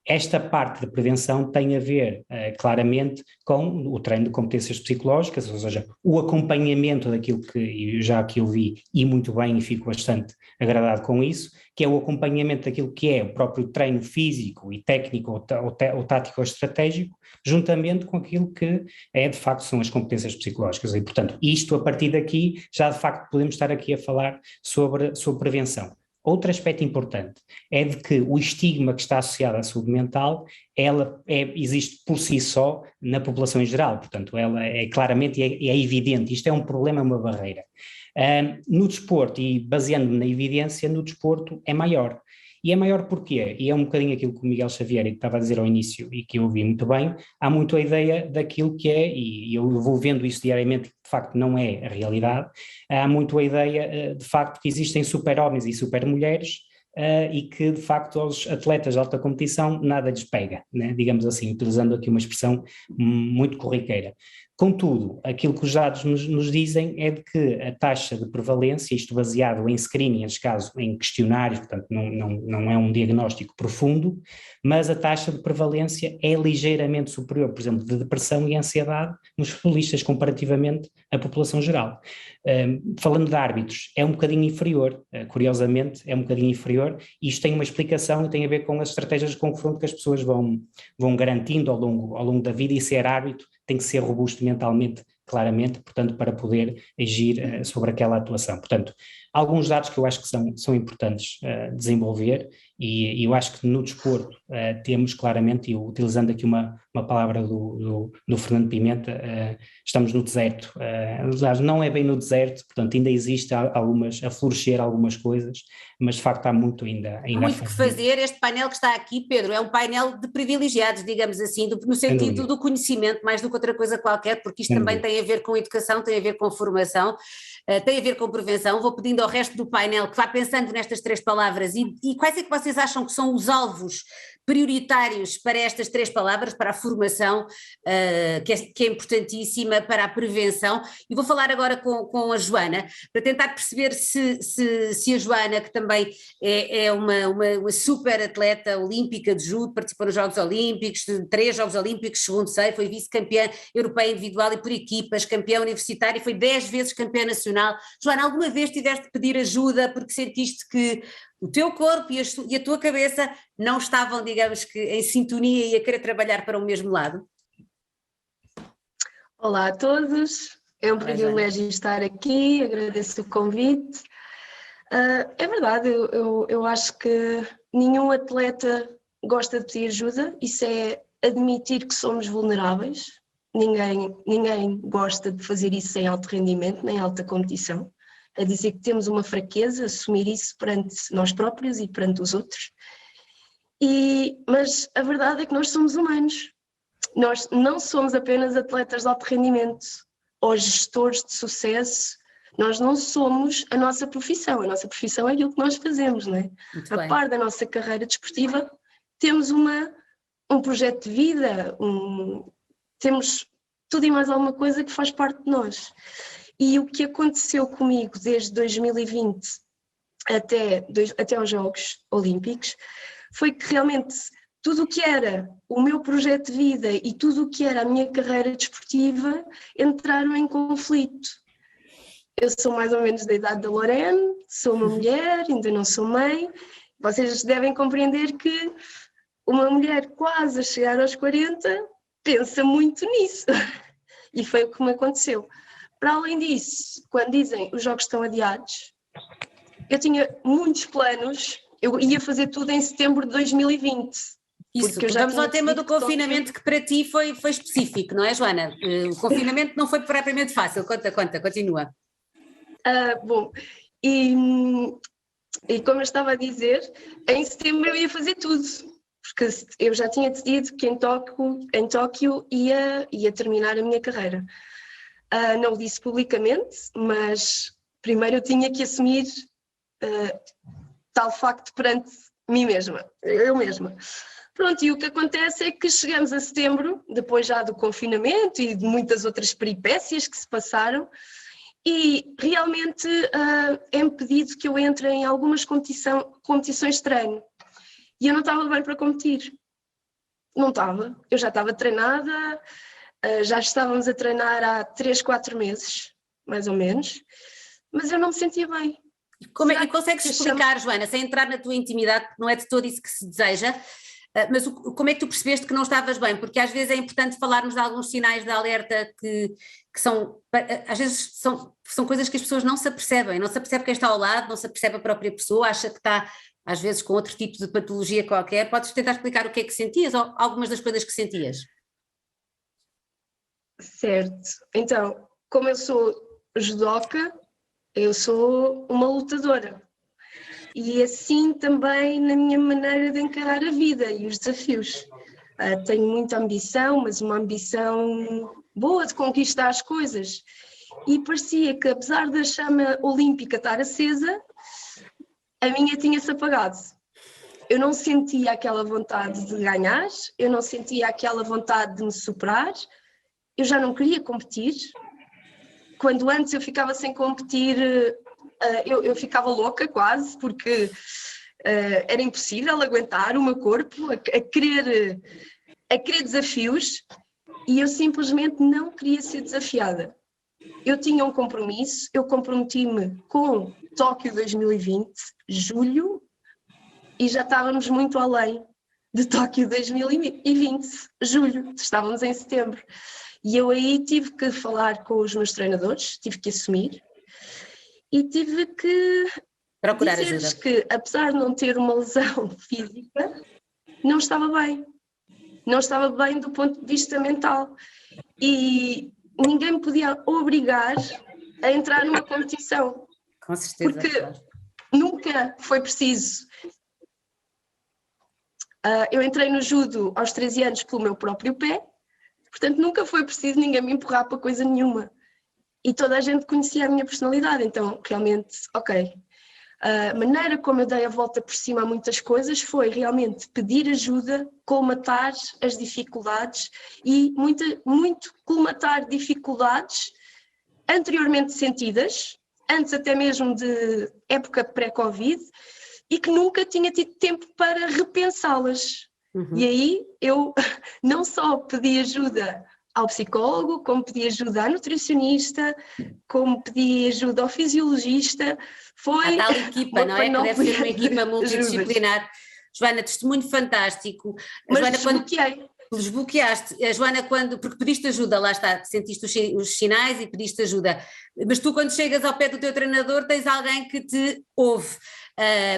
[SPEAKER 8] esta parte de prevenção tem a ver claramente com o treino de competências psicológicas, ou seja, o acompanhamento daquilo que eu já aqui ouvi e muito bem e fico bastante agradado com isso, que é o acompanhamento daquilo que é o próprio treino físico e técnico ou tático ou estratégico, juntamente com aquilo que de facto são as competências psicológicas e, portanto, isto a partir daqui já de facto podemos estar aqui a falar sobre prevenção. Outro aspecto importante é de que o estigma que está associado à saúde mental, existe por si só na população em geral, portanto ela é claramente, é evidente, isto é um problema, uma barreira. No desporto, e baseando-me na evidência, no desporto é maior. E é maior porquê? E é um bocadinho aquilo que o Miguel Xavier estava a dizer ao início e que eu ouvi muito bem, há muito a ideia daquilo que é, e eu vou vendo isso diariamente, de facto não é a realidade, há muito a ideia de facto que existem super-homens e super-mulheres e que de facto aos atletas de alta competição nada lhes pega, né? Digamos assim, utilizando aqui uma expressão muito corriqueira. Contudo, aquilo que os dados nos dizem é de que a taxa de prevalência, isto baseado em screening, neste caso em questionários, portanto não é um diagnóstico profundo, mas a taxa de prevalência é ligeiramente superior, por exemplo, de depressão e ansiedade nos futebolistas comparativamente à população geral. Falando de árbitros, é um bocadinho inferior, curiosamente é um bocadinho inferior, e isto tem uma explicação e tem a ver com as estratégias de confronto que as pessoas vão garantindo ao longo da vida, e ser árbitro tem que ser robusto mentalmente, claramente, portanto, para poder agir sobre aquela atuação. Portanto, alguns dados que eu acho que são importantes desenvolver, e eu acho que no desporto temos claramente, e utilizando aqui uma palavra do Fernando Pimenta, estamos no deserto. Não é bem no deserto, portanto ainda existe a florescer algumas coisas, mas de facto há muito ainda
[SPEAKER 2] há muito que fazer. Este painel que está aqui, Pedro, é um painel de privilegiados, digamos assim, no sentido do conhecimento, mais do que outra coisa qualquer, porque isto também tem a ver com educação, tem a ver com formação, tem a ver com prevenção. Vou pedindo ao resto do painel que vá pensando nestas 3 palavras e quais é que vocês acham que são os alvos prioritários para estas 3 palavras, para a formação, que é importantíssima, para a prevenção. E vou falar agora com a Joana, para tentar perceber se a Joana, que também é uma super atleta olímpica de judo, participou nos Jogos Olímpicos, 3 Jogos Olímpicos, segundo sei, foi vice-campeã europeia individual e por equipas, campeã universitária e foi 10 vezes campeã nacional. Joana, alguma vez tiveste de pedir ajuda porque sentiste que o teu corpo e a tua cabeça não estavam, digamos que, em sintonia e a querer trabalhar para o mesmo lado?
[SPEAKER 9] Olá a todos, é um privilégio estar aqui, agradeço o convite. É verdade, eu acho que nenhum atleta gosta de pedir ajuda, isso é admitir que somos vulneráveis, ninguém gosta de fazer isso em alto rendimento, nem alta competição, é dizer que temos uma fraqueza, assumir isso perante nós próprios e perante os outros, mas a verdade é que nós somos humanos, nós não somos apenas atletas de alto rendimento ou gestores de sucesso. Nós não somos a nossa profissão é aquilo que nós fazemos, não é? A par da nossa carreira desportiva, temos um projeto de vida, temos tudo e mais alguma coisa que faz parte de nós. E o que aconteceu comigo desde 2020 até aos Jogos Olímpicos foi que realmente tudo o que era o meu projeto de vida e tudo o que era a minha carreira desportiva entraram em conflito. Eu sou mais ou menos da idade da Lorene, sou uma mulher, ainda não sou mãe. Vocês devem compreender que uma mulher quase a chegar aos 40 pensa muito nisso. E foi o que me aconteceu. Para além disso, quando dizem os jogos estão adiados, eu tinha muitos planos, eu ia fazer tudo em setembro de 2020.
[SPEAKER 2] Isso, vamos ao tema do confinamento que para ti foi específico, não é, Joana? O confinamento não foi propriamente fácil, continua.
[SPEAKER 9] Bom, e como eu estava a dizer, em setembro eu ia fazer tudo, porque eu já tinha decidido que em Tóquio ia terminar a minha carreira. Não o disse publicamente, mas primeiro eu tinha que assumir tal facto perante mim mesma, eu mesma. Pronto, e o que acontece é que chegamos a setembro, depois já do confinamento e de muitas outras peripécias que se passaram, e realmente é-me pedido que eu entre em algumas competições de treino. E eu não estava bem para competir. Não estava. Eu já estava treinada, já estávamos a treinar há 3, 4 meses, mais ou menos, mas eu não me sentia bem.
[SPEAKER 2] E consegues explicar, Joana, sem entrar na tua intimidade, não é de todo isso que se deseja, mas como é que tu percebeste que não estavas bem? Porque às vezes é importante falarmos de alguns sinais de alerta que são, às vezes são coisas que as pessoas não se apercebem, não se apercebe quem está ao lado, não se apercebe a própria pessoa, acha que está às vezes com outro tipo de patologia qualquer. Podes tentar explicar o que é que sentias ou algumas das coisas que sentias?
[SPEAKER 9] Certo, então, como eu sou judoca, eu sou uma lutadora. E assim também na minha maneira de encarar a vida e os desafios. Tenho muita ambição, mas uma ambição boa de conquistar as coisas. E parecia que, apesar da chama olímpica estar acesa, a minha tinha-se apagado. Eu não sentia aquela vontade de ganhar, eu não sentia aquela vontade de me superar, eu já não queria competir. Quando antes eu ficava sem competir, eu ficava louca quase, porque era impossível aguentar o meu corpo a querer desafios, e eu simplesmente não queria ser desafiada. Eu tinha um compromisso, eu comprometi-me com Tóquio 2020, julho, e já estávamos muito além de Tóquio 2020, julho, estávamos em setembro. E eu aí tive que falar com os meus treinadores, tive que assumir e tive que
[SPEAKER 2] procurar
[SPEAKER 9] dizer-lhes
[SPEAKER 2] ajuda.
[SPEAKER 9] que, apesar de não ter uma lesão física, não estava bem. Não estava bem do ponto de vista mental. E ninguém me podia obrigar a entrar numa competição.
[SPEAKER 2] Com certeza.
[SPEAKER 9] Porque nunca foi preciso. Eu entrei no judo aos 13 anos pelo meu próprio pé, portanto nunca foi preciso ninguém me empurrar para coisa nenhuma. E toda a gente conhecia a minha personalidade, então realmente, ok. A maneira como eu dei a volta por cima a muitas coisas foi realmente pedir ajuda, colmatar as dificuldades e muito colmatar dificuldades anteriormente sentidas, antes até mesmo de época pré-Covid, e que nunca tinha tido tempo para repensá-las. Uhum. E aí eu não só pedi ajuda ao psicólogo, como pedi ajuda à nutricionista, como pedi ajuda ao fisiologista. Foi
[SPEAKER 2] a tal equipa, não é? Que deve ser uma equipa multidisciplinar. Joana, testemunho fantástico.
[SPEAKER 9] Mas desbloqueaste.
[SPEAKER 2] A Joana, porque pediste ajuda, lá está, sentiste os sinais e pediste ajuda, mas tu quando chegas ao pé do teu treinador tens alguém que te ouve.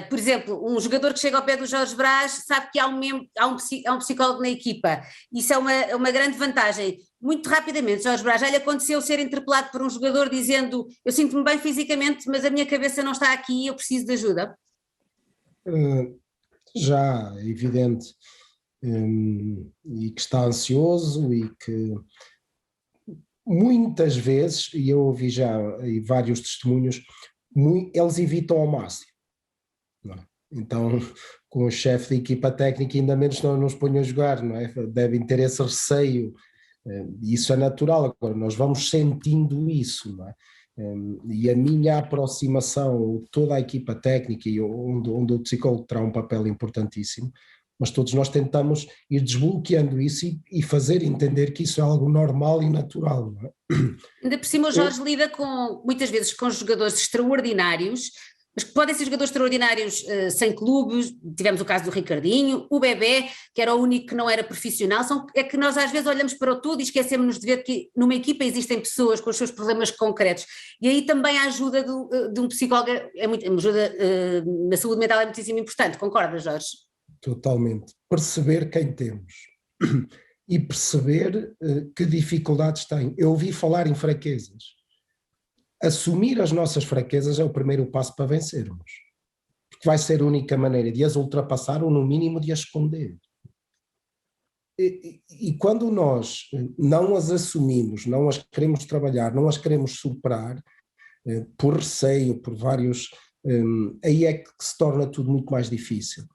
[SPEAKER 2] Por exemplo, um jogador que chega ao pé do Jorge Brás sabe que há um psicólogo na equipa, isso é uma grande vantagem. Muito rapidamente, Jorge Brás, já lhe aconteceu ser interpelado por um jogador dizendo: eu sinto-me bem fisicamente, mas a minha cabeça não está aqui, eu preciso de ajuda?
[SPEAKER 3] Já, é evidente, e que está ansioso e que muitas vezes, e eu ouvi já vários testemunhos, eles evitam ao máximo. Não é? Então, com o chefe da equipa técnica ainda menos não nos ponham a jogar, não é? Devem ter esse receio, e isso é natural. Agora nós vamos sentindo isso, não é? E a minha aproximação, toda a equipa técnica, e onde o psicólogo terá um papel importantíssimo, mas todos nós tentamos ir desbloqueando isso e fazer entender que isso é algo normal e natural. Não é?
[SPEAKER 2] Ainda por cima o Jorge lida muitas vezes com jogadores extraordinários, mas que podem ser jogadores extraordinários sem clubes. Tivemos o caso do Ricardinho, o Bebé, que era o único que não era profissional. É que nós às vezes olhamos para o todo e esquecemos-nos de ver que numa equipa existem pessoas com os seus problemas concretos, e aí também a ajuda de um psicólogo ajuda na saúde mental é muitíssimo importante. Concordas, Jorge?
[SPEAKER 3] Totalmente. Perceber quem temos e perceber que dificuldades tem. Eu ouvi falar em fraquezas. Assumir as nossas fraquezas é o primeiro passo para vencermos, porque vai ser a única maneira de as ultrapassar ou no mínimo de as esconder. E quando nós não as assumimos, não as queremos trabalhar, não as queremos superar, por receio, por vários, aí é que se torna tudo muito mais difícil.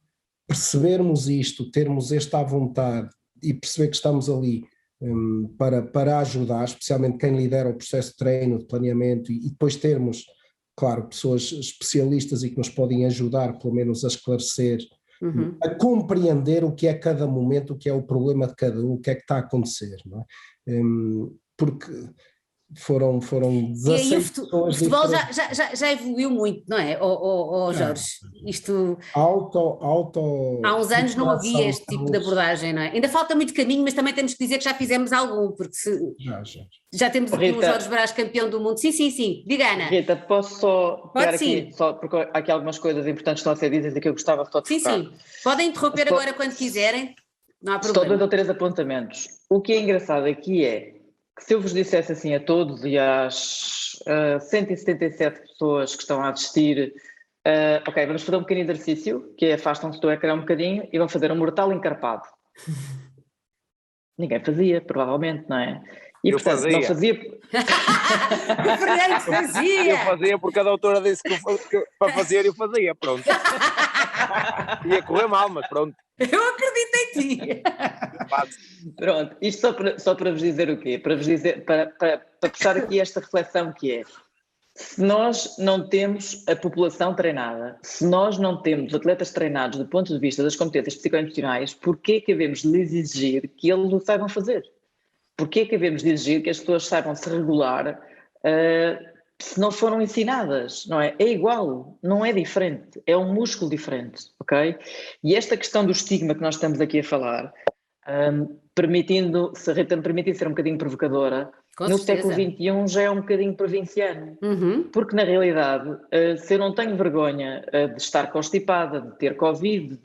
[SPEAKER 3] Percebermos isto, termos esta vontade e perceber que estamos ali para ajudar, especialmente quem lidera o processo de treino, de planeamento, e depois termos, claro, pessoas especialistas e que nos podem ajudar pelo menos a esclarecer, a compreender o que é cada momento, o que é o problema de cada um, o que é que está a acontecer, não é? Porque foram 16 pessoas.
[SPEAKER 2] O futebol já evoluiu muito, não é, Jorge? Isto... Há uns anos não havia este tipo de abordagem, não é? Ainda falta muito caminho, mas também temos que dizer que já fizemos algum, porque já temos aqui o Jorge Brás campeão do mundo. Sim. Diga, Ana.
[SPEAKER 6] Rita, posso só pegar aqui, porque há aqui algumas coisas importantes que estão a ser ditas e que eu gostava só de focar.
[SPEAKER 2] Sim. Podem interromper agora quando quiserem, não há problema.
[SPEAKER 6] Só 2 ou 3 apontamentos. O que é engraçado aqui é que se eu vos dissesse assim a todos e às 177 pessoas que estão a assistir, ok, vamos fazer um pequeno exercício, que é afastam-se do ecrã um bocadinho e vão fazer um mortal encarpado. Ninguém fazia, provavelmente, não é? E
[SPEAKER 4] eu
[SPEAKER 6] portanto,
[SPEAKER 4] fazia.
[SPEAKER 6] Não fazia.
[SPEAKER 2] O Fernando fazia!
[SPEAKER 4] Eu fazia porque a doutora disse que para fazer eu fazia, pronto. Ia correr mal, mas pronto.
[SPEAKER 2] Eu acredito em ti.
[SPEAKER 6] Pronto, isto só para vos dizer o quê? Para vos dizer, para puxar aqui esta reflexão que é: se nós não temos a população treinada, se nós não temos atletas treinados do ponto de vista das competências psicoemocionais, porquê que devemos lhes exigir que eles o saibam fazer? Porquê que devemos exigir que as pessoas saibam se regular se não foram ensinadas, não é? É igual, não é diferente, é um músculo diferente, ok? E esta questão do estigma que nós estamos aqui a falar, se a Rita me permitir ser um bocadinho provocadora, no século XXI já é um bocadinho provinciano, porque na realidade, se eu não tenho vergonha de estar constipada, de ter Covid,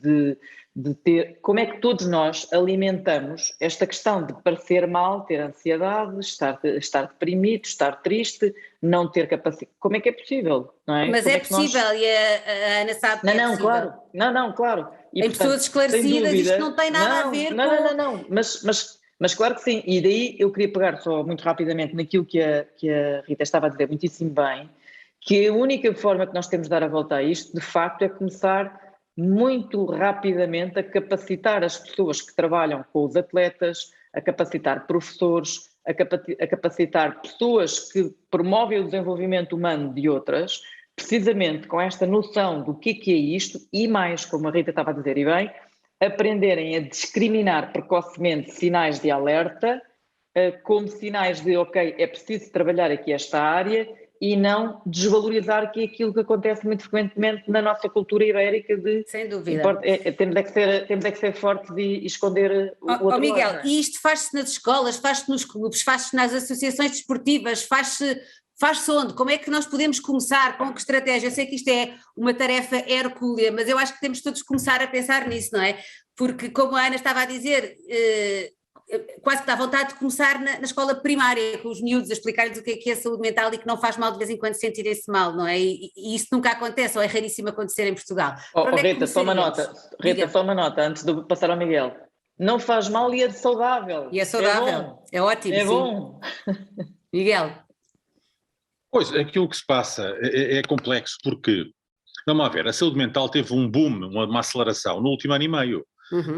[SPEAKER 6] de ter, como é que todos nós alimentamos esta questão de parecer mal, ter ansiedade, estar deprimido, estar triste, não ter capacidade, como é que é possível, não é?
[SPEAKER 2] Mas é possível, e a Ana sabe que é possível.
[SPEAKER 6] Claro. E,
[SPEAKER 2] em portanto, pessoas esclarecidas, dúvida, isto não tem nada a ver com...
[SPEAKER 6] Não, mas claro que sim, e daí eu queria pegar só muito rapidamente naquilo que a Rita estava a dizer muitíssimo bem, que a única forma que nós temos de dar a volta a isto, de facto, é começar muito rapidamente a capacitar as pessoas que trabalham com os atletas, a capacitar professores, a capacitar pessoas que promovem o desenvolvimento humano de outras, precisamente com esta noção do que é isto e mais, como a Rita estava a dizer e bem, aprenderem a discriminar precocemente sinais de alerta como sinais de, ok, é preciso trabalhar aqui esta área e não desvalorizar que aquilo que acontece muito frequentemente na nossa cultura ibérica de...
[SPEAKER 2] Sem dúvida.
[SPEAKER 6] Temos é que ser fortes e esconder o outro
[SPEAKER 2] Miguel,
[SPEAKER 6] lado.
[SPEAKER 2] E isto faz-se nas escolas, faz-se nos clubes, faz-se nas associações desportivas, faz-se onde? Como é que nós podemos começar? Com que estratégia? Eu sei que isto é uma tarefa hercúlea, mas eu acho que temos todos que começar a pensar nisso, não é? Porque, como a Ana estava a dizer, quase que dá vontade de começar na escola primária, com os miúdos, a explicar-lhes o que é saúde mental e que não faz mal de vez em quando sentirem-se mal, não é? E isso nunca acontece, ou é raríssimo acontecer em Portugal.
[SPEAKER 6] Rita, só uma nota, antes de passar ao Miguel. Não faz mal e é saudável.
[SPEAKER 2] E é saudável, é ótimo,
[SPEAKER 6] é bom.
[SPEAKER 2] Miguel.
[SPEAKER 5] Pois, aquilo que se passa é complexo, porque, vamos lá ver, a saúde mental teve um boom, uma aceleração no último ano e meio.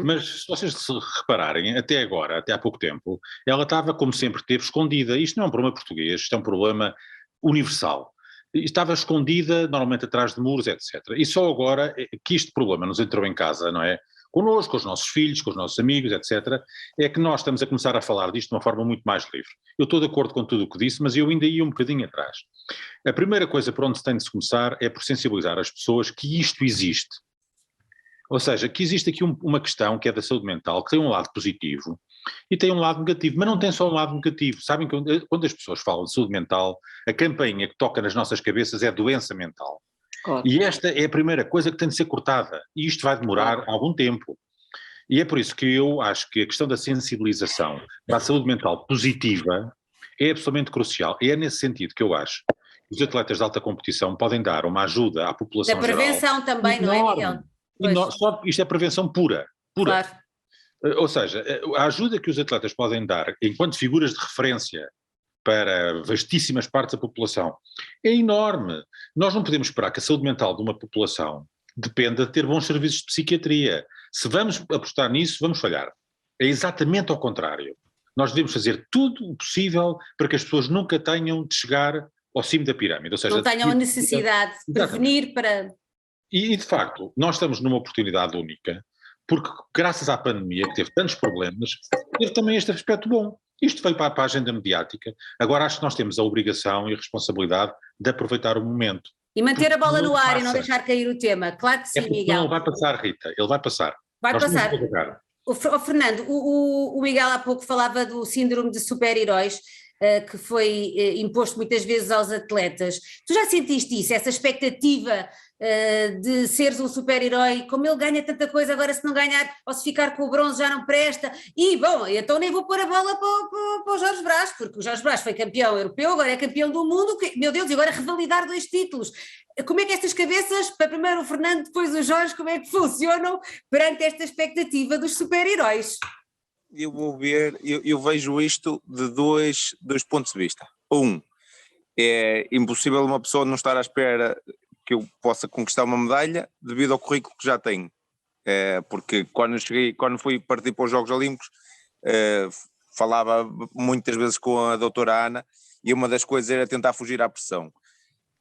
[SPEAKER 5] Mas se vocês se repararem, até agora, até há pouco tempo, ela estava, como sempre teve, escondida. Isto não é um problema português, isto é um problema universal. Estava escondida, normalmente atrás de muros, etc. E só agora que este problema nos entrou em casa, não é? Connosco, com os nossos filhos, com os nossos amigos, etc., é que nós estamos a começar a falar disto de uma forma muito mais livre. Eu estou de acordo com tudo o que disse, mas eu ainda ia um bocadinho atrás. A primeira coisa por onde se tem de se começar é por sensibilizar as pessoas que isto existe. Ou seja, que existe aqui uma questão que é da saúde mental, que tem um lado positivo e tem um lado negativo, mas não tem só um lado negativo. Sabem que quando as pessoas falam de saúde mental, a campainha que toca nas nossas cabeças é doença mental. Claro. E esta é a primeira coisa que tem de ser cortada, e isto vai demorar algum tempo. E é por isso que eu acho que a questão da sensibilização para a saúde mental positiva é absolutamente crucial. E é nesse sentido que eu acho que os atletas de alta competição podem dar uma ajuda à população geral.
[SPEAKER 2] Da prevenção também, não é, Miguel?
[SPEAKER 5] Isto é prevenção pura.
[SPEAKER 2] Claro.
[SPEAKER 5] Ou seja, a ajuda que os atletas podem dar enquanto figuras de referência para vastíssimas partes da população é enorme. Nós não podemos esperar que a saúde mental de uma população dependa de ter bons serviços de psiquiatria. Se vamos apostar nisso, vamos falhar. É exatamente ao contrário. Nós devemos fazer tudo o possível para que as pessoas nunca tenham de chegar ao cimo da pirâmide. Ou seja,
[SPEAKER 2] não tenham a necessidade de prevenir para...
[SPEAKER 5] E, de facto, nós estamos numa oportunidade única, porque graças à pandemia, que teve tantos problemas, teve também este aspecto bom. Isto veio para a agenda mediática. Agora acho que nós temos a obrigação e a responsabilidade de aproveitar o momento.
[SPEAKER 2] E manter a bola no ar e não deixar cair o tema. Claro que sim, Miguel.
[SPEAKER 5] Não, vai passar, Rita, ele vai passar.
[SPEAKER 2] Vai passar. Fernando, o Miguel há pouco falava do síndrome de super-heróis, que foi imposto muitas vezes aos atletas. Tu já sentiste isso, essa expectativa de seres um super-herói, como ele ganha tanta coisa, agora se não ganhar ou se ficar com o bronze já não presta, e bom, então nem vou pôr a bola para o Jorge Brás, porque o Jorge Brás foi campeão europeu, agora é campeão do mundo, meu Deus, e agora revalidar 2 títulos. Como é que estas cabeças, para primeiro o Fernando, depois o Jorge, como é que funcionam perante esta expectativa dos super-heróis?
[SPEAKER 4] Eu vejo isto de dois pontos de vista. É impossível uma pessoa não estar à espera que eu possa conquistar uma medalha devido ao currículo que já tenho. Porque quando fui partir para os Jogos Olímpicos, falava muitas vezes com a doutora Ana e uma das coisas era tentar fugir à pressão.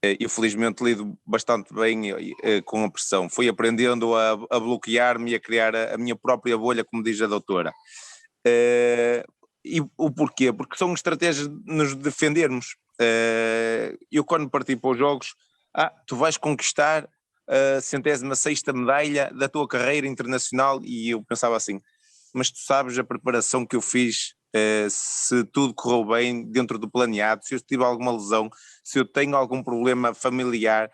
[SPEAKER 4] Eu felizmente lido bastante bem com a pressão. Fui aprendendo a bloquear-me e a criar a minha própria bolha, como diz a doutora. E o porquê? Porque são estratégias de nos defendermos. Eu quando parti para os Jogos, tu vais conquistar a 106ª medalha da tua carreira internacional, e eu pensava assim, mas tu sabes a preparação que eu fiz, se tudo correu bem dentro do planeado, se eu tive alguma lesão, se eu tenho algum problema familiar,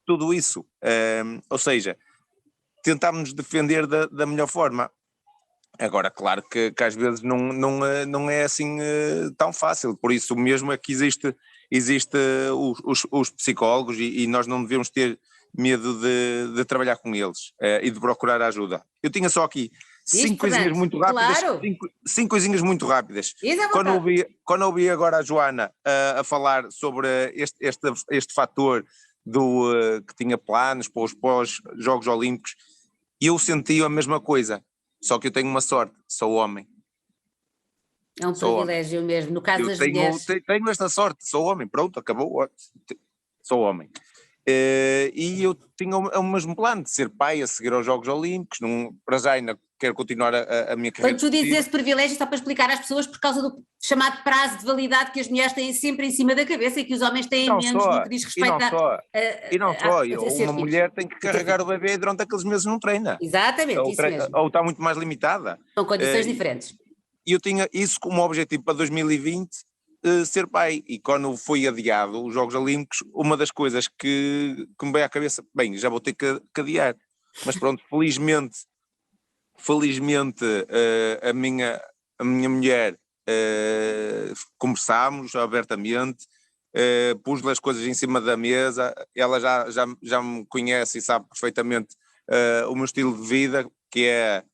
[SPEAKER 4] tudo isso, ou seja, tentámos defender da melhor forma. Agora, claro que às vezes não é assim tão fácil, por isso mesmo é que existe os psicólogos e nós não devemos ter medo de trabalhar com eles e de procurar ajuda. Eu tinha só aqui 5 coisinhas muito rápidas. Claro. 5 coisinhas muito rápidas. Quando ouvi agora a Joana a falar sobre este fator que tinha planos para os pós-Jogos Olímpicos, eu senti a mesma coisa. Só que eu tenho uma sorte, sou homem.
[SPEAKER 2] É um privilégio mesmo, no caso das mulheres.
[SPEAKER 4] Tenho esta sorte, sou homem, pronto, acabou, sou homem. E eu tinha o mesmo plano de ser pai, a seguir aos Jogos Olímpicos, para já ainda quero continuar a minha carreira.
[SPEAKER 2] Quando tu dizes esse privilégio, só para explicar às pessoas, por causa do chamado prazo de validade que as mulheres têm sempre em cima da cabeça e que os homens têm menos no que diz respeito
[SPEAKER 4] uma mulher tem que carregar o bebê e durante aqueles meses não treina.
[SPEAKER 2] Exatamente, isso mesmo.
[SPEAKER 4] Ou está muito mais limitada.
[SPEAKER 2] São condições diferentes.
[SPEAKER 4] E eu tinha isso como objetivo para 2020, ser pai, e quando foi adiado os Jogos Olímpicos, uma das coisas que me veio à cabeça, bem, já vou ter que adiar, mas pronto, felizmente a minha mulher, conversámos abertamente, pus-lhe as coisas em cima da mesa, ela já me conhece e sabe perfeitamente o meu estilo de vida, que é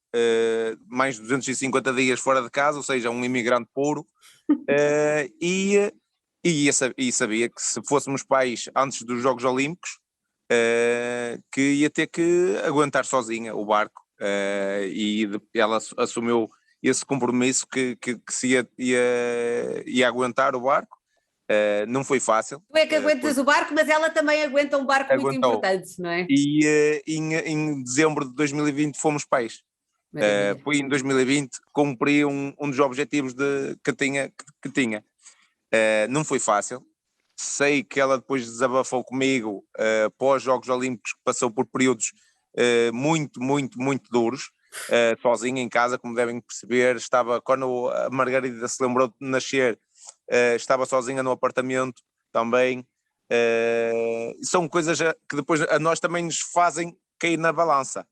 [SPEAKER 4] mais de 250 dias fora de casa, ou seja, um imigrante puro, e sabia que se fôssemos pais antes dos Jogos Olímpicos, que ia ter que aguentar sozinha o barco, e ela assumiu esse compromisso que se ia aguentar o barco. Não foi fácil.
[SPEAKER 2] Tu é que aguentas o barco, mas ela também aguenta um barco muito importante, não é?
[SPEAKER 4] E em dezembro de 2020 fomos pais. Foi em 2020, cumpri um dos objetivos que tinha. Não foi fácil. Sei que ela depois desabafou comigo pós-Jogos Olímpicos, que passou por períodos muito, muito, muito duros, sozinha em casa, como devem perceber. Quando a Margarida se lembrou de nascer, estava sozinha no apartamento também. São coisas que depois a nós também nos fazem cair na balança.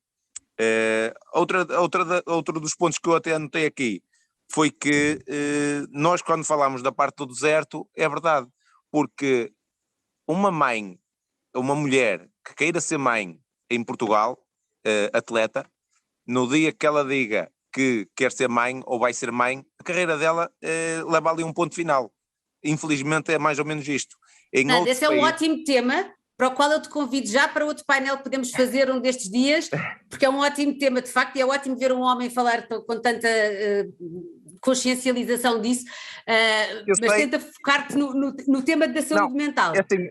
[SPEAKER 4] Outro dos pontos que eu até anotei aqui foi que nós, quando falamos da parte do deserto, é verdade, porque uma mulher que queira ser mãe em Portugal, atleta, no dia que ela diga que quer ser mãe ou vai ser mãe, a carreira dela leva ali um ponto final. Infelizmente é mais ou menos isto.
[SPEAKER 2] Esse é um ótimo tema, para o qual eu te convido já para outro painel que podemos fazer um destes dias, porque é um ótimo tema, de facto, e é ótimo ver um homem falar com tanta consciencialização disso, mas tenta focar-te no tema da saúde mental.
[SPEAKER 4] É assim,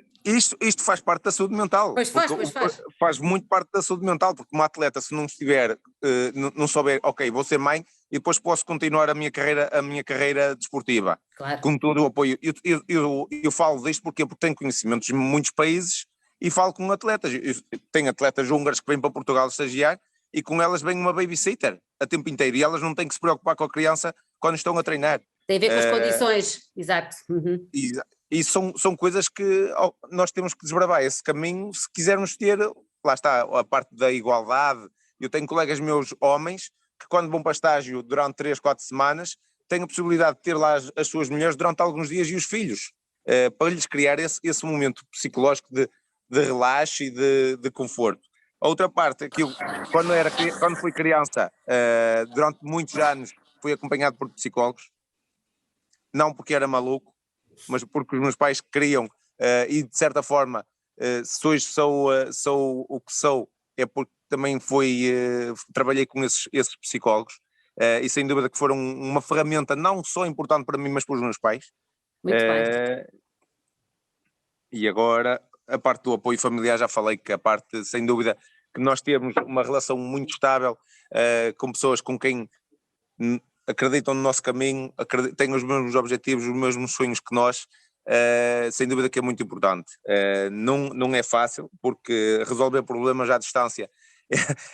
[SPEAKER 4] isto faz parte da saúde mental.
[SPEAKER 2] Pois faz.
[SPEAKER 4] Faz muito parte da saúde mental, porque uma atleta, se não estiver, não souber, ok, vou ser mãe e depois posso continuar a minha carreira desportiva.
[SPEAKER 2] Claro.
[SPEAKER 4] Com todo o apoio. Eu falo disto porque tenho conhecimentos em muitos países e falo com atletas. Tenho atletas húngaras que vêm para Portugal estagiar e com elas vem uma babysitter a tempo inteiro e elas não têm que se preocupar com a criança quando estão a treinar.
[SPEAKER 2] Tem a ver com as condições, exato. Uhum.
[SPEAKER 4] E são coisas que nós temos que desbravar esse caminho se quisermos ter, lá está, a parte da igualdade. Eu tenho colegas meus homens que quando vão para estágio durante 3, 4 semanas têm a possibilidade de ter lá as suas mulheres durante alguns dias e os filhos, para lhes criar esse momento psicológico de relaxo e de conforto. A outra parte é que eu, quando fui criança, durante muitos anos fui acompanhado por psicólogos, não porque era maluco, mas porque os meus pais queriam, e de certa forma, se hoje sou o que sou, é porque também trabalhei com esses psicólogos, e sem dúvida que foram uma ferramenta não só importante para mim, mas para os meus pais.
[SPEAKER 2] Muito bem.
[SPEAKER 4] E agora, a parte do apoio familiar, já falei que a parte, sem dúvida, que nós temos uma relação muito estável com pessoas com quem acreditam no nosso caminho, têm os mesmos objetivos, os mesmos sonhos que nós, sem dúvida que é muito importante. Não é fácil, porque resolver problemas à distância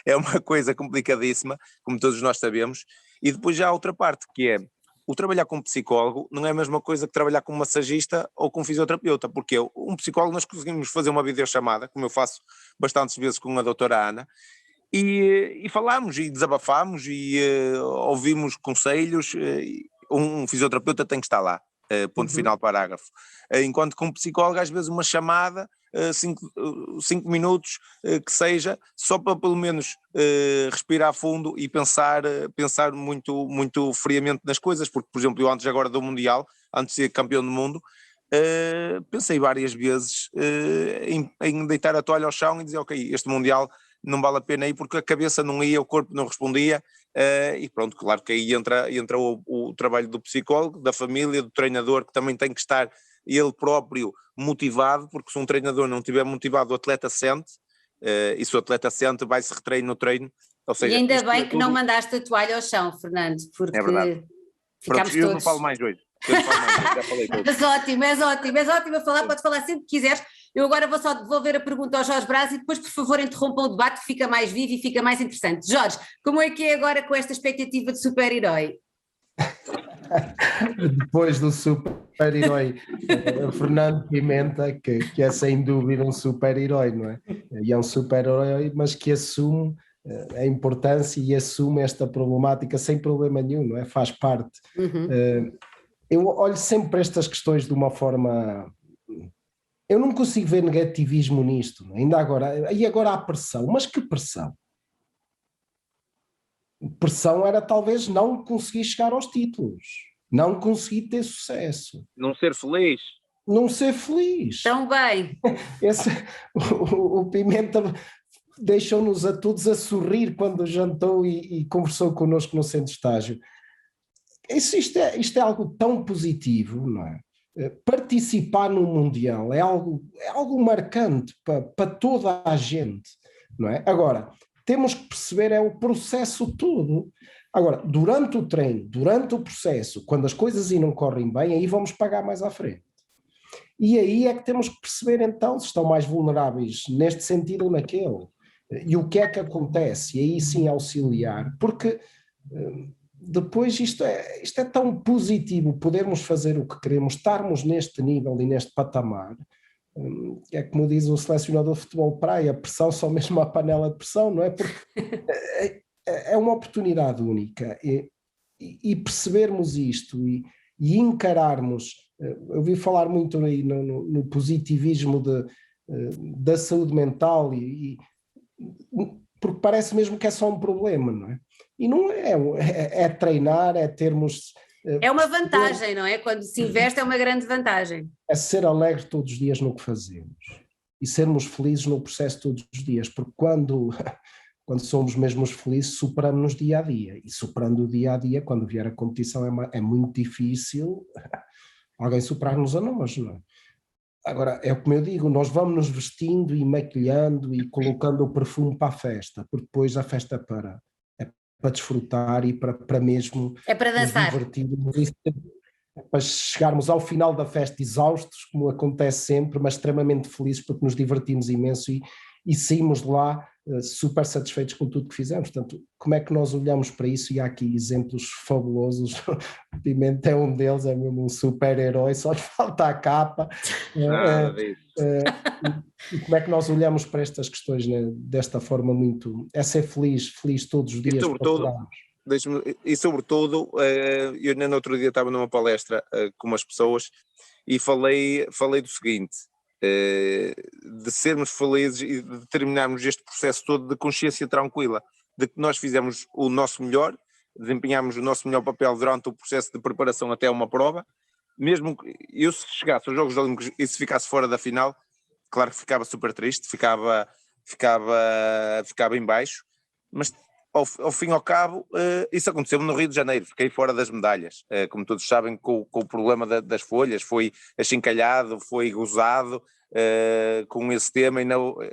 [SPEAKER 4] é uma coisa complicadíssima, como todos nós sabemos, e depois já há outra parte, que é o trabalhar com um psicólogo não é a mesma coisa que trabalhar com um massagista ou com um fisioterapeuta, porque um psicólogo nós conseguimos fazer uma videochamada, como eu faço bastantes vezes com a doutora Ana, e falámos e desabafámos e ouvimos conselhos. Um fisioterapeuta tem que estar lá, ponto final, parágrafo. Enquanto com um psicólogo às vezes uma chamada, 5 minutos, que seja, só para pelo menos respirar fundo e pensar muito, muito friamente nas coisas, porque por exemplo eu antes agora do Mundial, antes de ser campeão do mundo, pensei várias vezes em deitar a toalha ao chão e dizer ok, este Mundial não vale a pena ir porque a cabeça não ia, o corpo não respondia, e pronto, claro que aí entra o trabalho do psicólogo, da família, do treinador, que também tem que estar ele próprio motivado, porque se um treinador não estiver motivado, o atleta sente, e se o atleta sente, vai-se retreino no treino. Ou seja,
[SPEAKER 2] e ainda bem que não mandaste a toalha ao chão, Fernando, porque ficámos todos...
[SPEAKER 4] Eu não falo mais hoje. Já falei tudo.
[SPEAKER 2] És ótimo a falar, podes falar sempre que quiseres. Eu agora vou só devolver a pergunta ao Jorge Braz e depois, por favor, interrompam o debate, que fica mais vivo e fica mais interessante. Jorge, como é que é agora com esta expectativa de super-herói?
[SPEAKER 3] Depois do super-herói Fernando Pimenta, que é sem dúvida um super-herói, não é? E é um super-herói, mas que assume a importância e assume esta problemática sem problema nenhum, não é? Faz parte. Eu olho sempre para estas questões de uma forma... Eu não consigo ver negativismo nisto, não é? Ainda agora, e agora há pressão, mas que pressão? Pressão era talvez não conseguir chegar aos títulos, não conseguir ter sucesso.
[SPEAKER 4] Não ser feliz.
[SPEAKER 3] Não ser feliz.
[SPEAKER 2] Tão bem.
[SPEAKER 3] O Pimenta deixou-nos a todos a sorrir quando jantou e conversou connosco no centro de estágio. Isto é algo tão positivo, não é? Participar no Mundial é algo marcante para toda a gente, não é? Agora, temos que perceber o processo todo. Agora, durante o treino, durante o processo, quando as coisas não correm bem, aí vamos pagar mais à frente. E aí é que temos que perceber então se estão mais vulneráveis neste sentido ou naquele. E o que é que acontece? E aí sim auxiliar, porque depois isto é tão positivo, podermos fazer o que queremos, estarmos neste nível e neste patamar. É como diz o selecionador de futebol praia, a pressão só mesmo a panela de pressão, não é? Porque é uma oportunidade única e percebermos isto e encararmos. Eu ouvi falar muito aí no positivismo da saúde mental porque parece mesmo que é só um problema, não é? E não é treinar, é termos...
[SPEAKER 2] É uma vantagem, não é? Quando se investe é uma grande vantagem.
[SPEAKER 3] É ser alegre todos os dias no que fazemos e sermos felizes no processo todos os dias, porque quando somos mesmo felizes, superamos-nos dia a dia, e superando o dia a dia, quando vier a competição é muito difícil alguém superar-nos a nós, não é? Agora, é como eu digo, nós vamos nos vestindo e maquilhando e colocando o perfume para a festa, porque depois a festa é para desfrutar e para mesmo...
[SPEAKER 2] É para dançar.
[SPEAKER 3] Para chegarmos ao final da festa exaustos, como acontece sempre, mas extremamente felizes porque nos divertimos imenso e saímos de lá super satisfeitos com tudo que fizemos. Portanto, como é que nós olhamos para isso? E há aqui exemplos fabulosos. O Pimenta é um deles, é mesmo um super-herói, só lhe falta a capa. E como é que nós olhamos para estas questões, né, desta forma muito... É ser feliz todos os dias.
[SPEAKER 4] E sobretudo, eu no outro dia estava numa palestra com umas pessoas e falei do seguinte, de sermos felizes e de terminarmos este processo todo de consciência tranquila, de que nós fizemos o nosso melhor, desempenhámos o nosso melhor papel durante o processo de preparação até uma prova. Mesmo que eu, se chegasse aos Jogos Olímpicos e se ficasse fora da final, claro que ficava super triste, ficava em baixo, mas ao fim e ao cabo, isso aconteceu no Rio de Janeiro, fiquei fora das medalhas, como todos sabem, com o problema das folhas, foi achincalhado, foi gozado com esse tema, e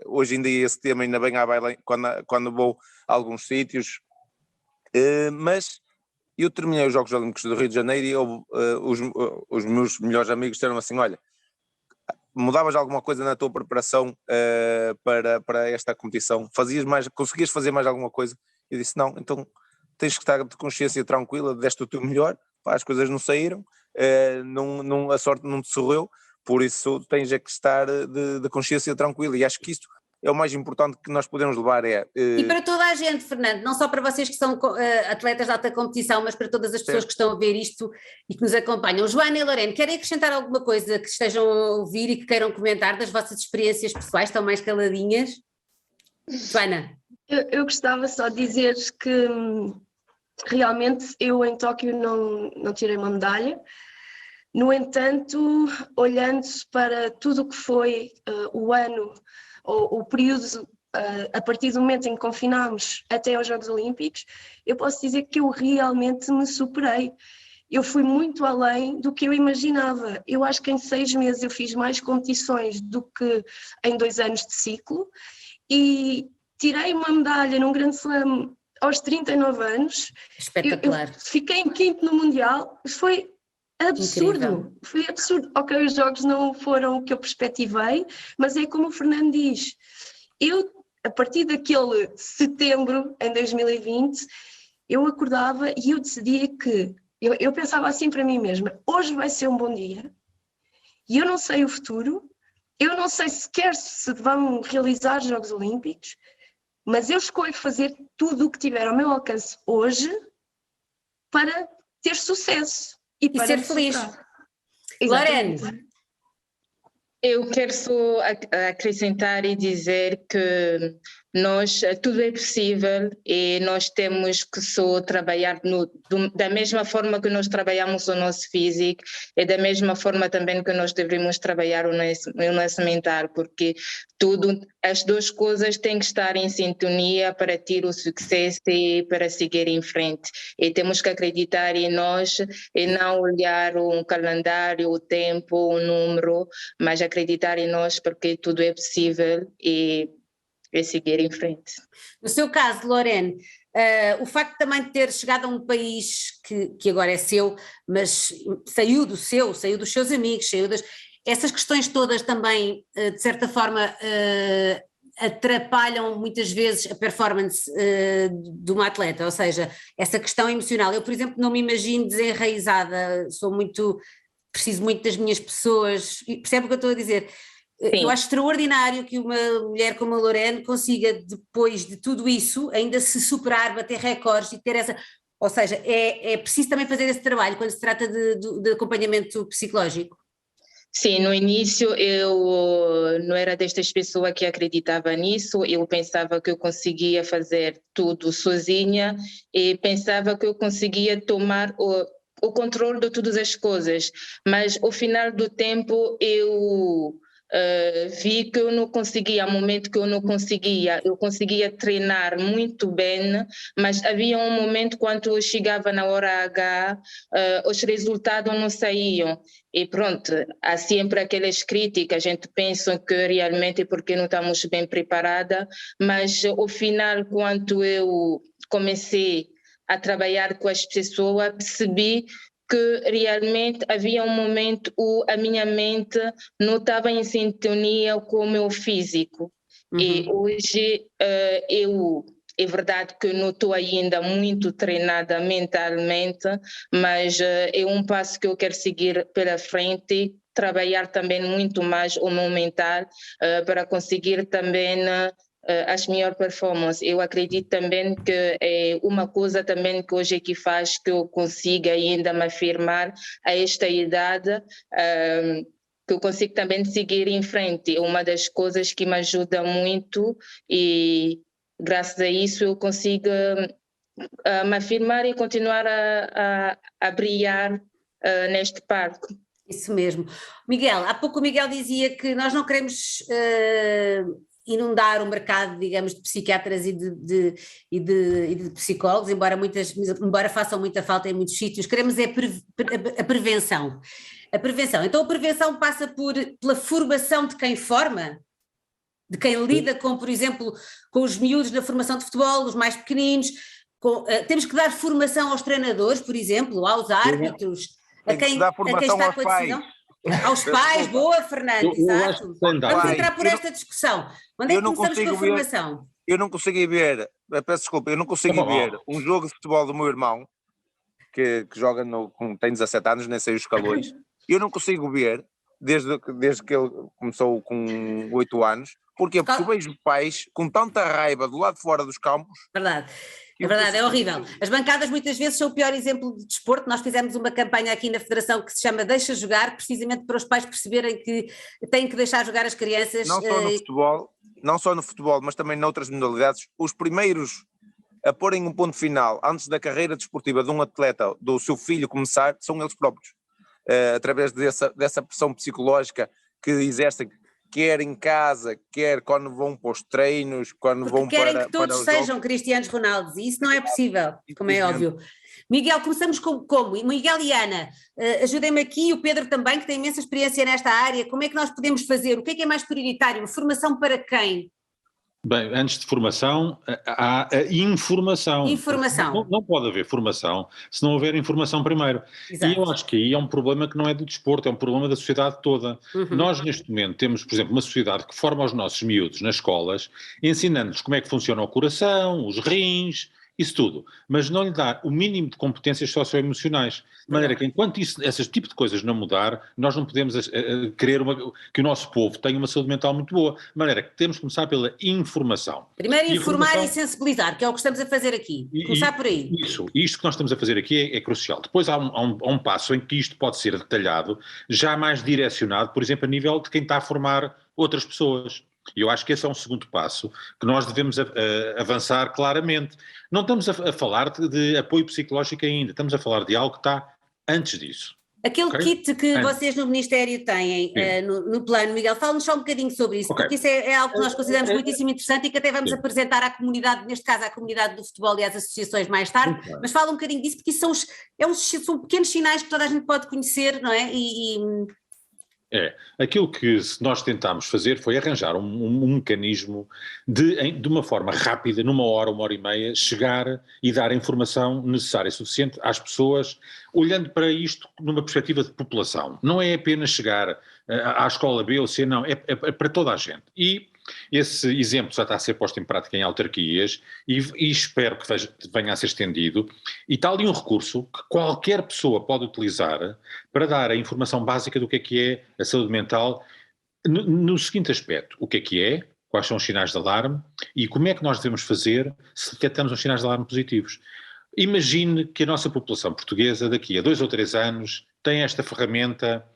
[SPEAKER 4] hoje em dia esse tema ainda bem à baila quando vou a alguns sítios, mas eu terminei os Jogos Olímpicos do Rio de Janeiro e os meus melhores amigos disseram assim, olha, mudavas alguma coisa na tua preparação para esta competição? Conseguias fazer mais alguma coisa? Eu disse, não, então tens que estar de consciência tranquila, deste o teu melhor, as coisas não saíram, a sorte não te sorreu, por isso tens que estar de consciência tranquila, e acho que isto é o mais importante que nós podemos levar.
[SPEAKER 2] E para toda a gente, Fernando, não só para vocês que são atletas de alta competição, mas para todas as pessoas que estão a ver isto e que nos acompanham. Joana e Lorena, querem acrescentar alguma coisa que estejam a ouvir e que queiram comentar das vossas experiências pessoais? Estão mais caladinhas? Joana?
[SPEAKER 9] Eu gostava só de dizer que realmente eu em Tóquio não tirei uma medalha. No entanto, olhando para tudo o que foi o ano, o período a partir do momento em que confinámos até aos Jogos Olímpicos, eu posso dizer que eu realmente me superei. eu fui muito além do que eu imaginava. Eu acho que em 6 meses eu fiz mais competições do que em 2 anos de ciclo e tirei uma medalha num Grand Slam aos 39 anos.
[SPEAKER 2] Espetacular.
[SPEAKER 9] Eu fiquei em 5º no Mundial, foi absurdo, incrível. Foi absurdo. Ok, os jogos não foram o que eu perspectivei, mas é como o Fernando diz, eu, a partir daquele setembro, em 2020, eu acordava e eu decidia que, eu pensava assim para mim mesma, hoje vai ser um bom dia, e eu não sei o futuro, eu não sei sequer se vão realizar Jogos Olímpicos, mas eu escolho fazer tudo o que tiver ao meu alcance hoje para ter sucesso e para
[SPEAKER 2] ser feliz.
[SPEAKER 9] Lorene,
[SPEAKER 7] eu quero só acrescentar e dizer que tudo é possível e nós temos que só trabalhar da mesma forma que nós trabalhamos o nosso físico e da mesma forma também que nós devemos trabalhar o nosso mental, porque as duas coisas têm que estar em sintonia para ter o sucesso e para seguir em frente. E temos que acreditar em nós e não olhar um calendário, o tempo, o número, mas acreditar em nós porque tudo é possível e seguir em frente.
[SPEAKER 2] No seu caso, Lorene, o facto também de ter chegado a um país que agora é seu, mas saiu dos seus amigos, essas questões todas também, de certa forma, atrapalham muitas vezes a performance de uma atleta, ou seja, essa questão emocional. Eu, por exemplo, não me imagino desenraizada, preciso muito das minhas pessoas, percebe o que eu estou a dizer? Sim. Eu acho extraordinário que uma mulher como a Lorene consiga, depois de tudo isso, ainda se superar, bater recordes e ter essa... Ou seja, é preciso também fazer esse trabalho quando se trata de acompanhamento psicológico.
[SPEAKER 7] Sim, no início eu não era destas pessoas que acreditava nisso, eu pensava que eu conseguia fazer tudo sozinha e pensava que eu conseguia tomar o controle de todas as coisas, mas ao final do tempo eu... vi que eu não conseguia, ao momento que eu conseguia treinar muito bem, mas havia um momento quando eu chegava na hora H, os resultados não saíam. E pronto, há sempre aquelas críticas, a gente pensa que realmente é porque não estamos bem preparada, mas ao final, quando eu comecei a trabalhar com as pessoas, percebi que realmente havia um momento où a minha mente não estava em sintonia com o meu físico. E hoje é verdade que não estou ainda muito treinada mentalmente, mas é um passo que eu quero seguir pela frente, trabalhar também muito mais o meu mental para conseguir também as melhores performances. Eu acredito também que é uma coisa também que hoje é que faz que eu consiga ainda me afirmar a esta idade, que eu consigo também seguir em frente. É uma das coisas que me ajuda muito e graças a isso eu consigo me afirmar e continuar a brilhar neste palco.
[SPEAKER 2] Isso mesmo. Miguel, há pouco o Miguel dizia que nós não queremos inundar o mercado, digamos, de psiquiatras e de psicólogos, embora façam muita falta em muitos sítios. Queremos a prevenção. A prevenção. Então a prevenção passa pela formação de quem forma, de quem lida com, por exemplo, com os miúdos na formação de futebol, os mais pequeninos. Temos que dar formação aos treinadores, por exemplo, aos árbitros, a quem está com a decisão. Aos pais, boa, Fernando, exato. Vamos entrar por esta discussão. Onde é que começamos com a formação?
[SPEAKER 4] Eu não consegui ver, peço desculpa, eu não consegui ver um jogo de futebol do meu irmão, que joga, tem 17 anos, nem sei os escalões, eu não consigo ver, desde que ele começou com 8 anos, porque eu vejo pais com tanta raiva do lado de fora dos campos.
[SPEAKER 2] Verdade. É verdade, é horrível. As bancadas muitas vezes são o pior exemplo de desporto. Nós fizemos uma campanha aqui na Federação que se chama Deixa Jogar, precisamente para os pais perceberem que têm que deixar jogar as crianças.
[SPEAKER 4] Não só no futebol, mas também noutras modalidades. Os primeiros a porem um ponto final antes da carreira desportiva de um atleta, do seu filho começar, são eles próprios. Através dessa pressão psicológica que exercem quer em casa, quer quando vão para os treinos, quando
[SPEAKER 2] porque
[SPEAKER 4] vão
[SPEAKER 2] querem
[SPEAKER 4] para
[SPEAKER 2] que todos sejam jogos. Cristianos Ronaldos, e isso não é possível, como é óbvio. Miguel, começamos como? Miguel e Ana, ajudem-me aqui, o Pedro também, que tem imensa experiência nesta área, como é que nós podemos fazer? O que é mais prioritário? Formação para quem?
[SPEAKER 5] Bem, antes de formação, há a informação.
[SPEAKER 2] Informação.
[SPEAKER 5] Não pode haver formação se não houver informação primeiro. Exato. E eu acho que aí é um problema que não é do desporto, é um problema da sociedade toda. Nós, neste momento, temos, por exemplo, uma sociedade que forma os nossos miúdos nas escolas, ensinando-lhes como é que funciona o coração, os rins, isso tudo, mas não lhe dá o mínimo de competências socioemocionais. De maneira que, enquanto esse tipo de coisas não mudar, nós não podemos querer que o nosso povo tenha uma saúde mental muito boa. De maneira que temos que começar pela informação.
[SPEAKER 2] Primeiro informar e sensibilizar, que é o que estamos a fazer aqui. Começar por aí.
[SPEAKER 5] Isto que nós estamos a fazer aqui é crucial. Depois há um passo em que isto pode ser detalhado, já mais direcionado, por exemplo, a nível de quem está a formar outras pessoas. E eu acho que esse é um segundo passo que nós devemos avançar claramente. Não estamos a falar de apoio psicológico ainda, estamos a falar de algo que está antes disso.
[SPEAKER 2] Aquele kit que vocês no Ministério têm no plano, Miguel, fala-nos só um bocadinho sobre isso, porque isso é algo que nós consideramos muitíssimo interessante e que até vamos apresentar à comunidade, neste caso à comunidade do futebol e às associações mais tarde, mas fala um bocadinho disso, porque isso são pequenos sinais que toda a gente pode conhecer, não é?
[SPEAKER 5] Aquilo que nós tentámos fazer foi arranjar um mecanismo de uma forma rápida, numa hora e meia, chegar e dar a informação necessária e suficiente às pessoas, olhando para isto numa perspectiva de população. Não é apenas chegar à escola B ou C, não, é para toda a gente. E esse exemplo já está a ser posto em prática em autarquias e espero que venha a ser estendido, e está ali um recurso que qualquer pessoa pode utilizar para dar a informação básica do que é a saúde mental no seguinte aspecto: o que é, quais são os sinais de alarme e como é que nós devemos fazer se detectamos os sinais de alarme positivos. Imagine que a nossa população portuguesa daqui a 2 ou 3 anos tem esta ferramenta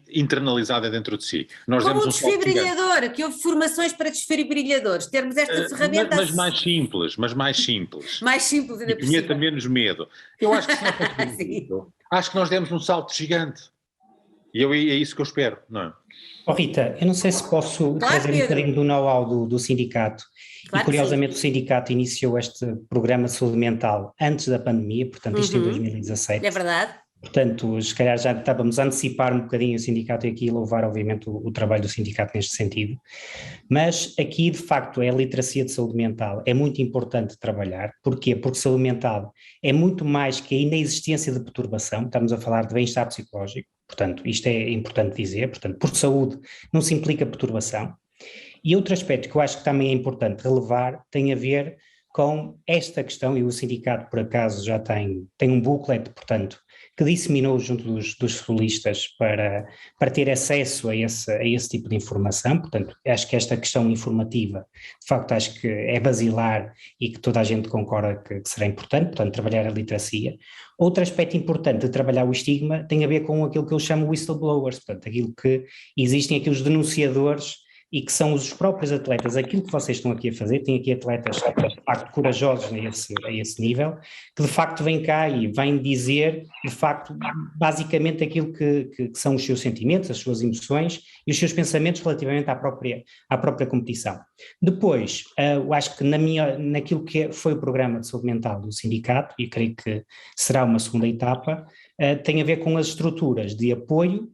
[SPEAKER 5] internalizada dentro de si. Nós
[SPEAKER 2] como um desfibrilhador, que houve formações para desfibrilhadores, termos esta ferramenta...
[SPEAKER 5] Mas mais simples.
[SPEAKER 2] Mais simples ainda
[SPEAKER 5] por cima. E tinha menos medo. Eu acho que se nós conseguimos acho que nós demos um salto gigante. E é isso que eu espero, não é?
[SPEAKER 8] Rita, eu não sei se posso trazer um bocadinho do know-how do sindicato. Claro, e curiosamente o sindicato iniciou este programa de saúde mental antes da pandemia, portanto isto em 2017.
[SPEAKER 2] É verdade.
[SPEAKER 8] Portanto, se calhar já estávamos a antecipar um bocadinho o sindicato e aqui louvar obviamente o trabalho do sindicato neste sentido, mas aqui de facto é a literacia de saúde mental, é muito importante trabalhar. Porquê? Porque saúde mental é muito mais que a inexistência de perturbação, estamos a falar de bem-estar psicológico, portanto isto é importante dizer, portanto por saúde não se implica perturbação. E outro aspecto que eu acho que também é importante relevar tem a ver com esta questão, e o sindicato por acaso já tem um booklet, portanto, que disseminou junto dos futebolistas para ter acesso a esse tipo de informação. Portanto, acho que esta questão informativa, de facto, acho que é basilar e que toda a gente concorda que será importante, portanto, trabalhar a literacia. Outro aspecto importante de trabalhar o estigma tem a ver com aquilo que eu chamo whistleblowers, portanto, aquilo que existem aqui os denunciadores e que são os próprios atletas. Aquilo que vocês estão aqui a fazer, tem aqui atletas de facto corajosos a esse nível, que de facto vêm cá e vêm dizer de facto basicamente aquilo que são os seus sentimentos, as suas emoções e os seus pensamentos relativamente à própria competição. Depois, eu acho que naquilo que foi o programa de saúde mental do sindicato, e creio que será uma segunda etapa, tem a ver com as estruturas de apoio,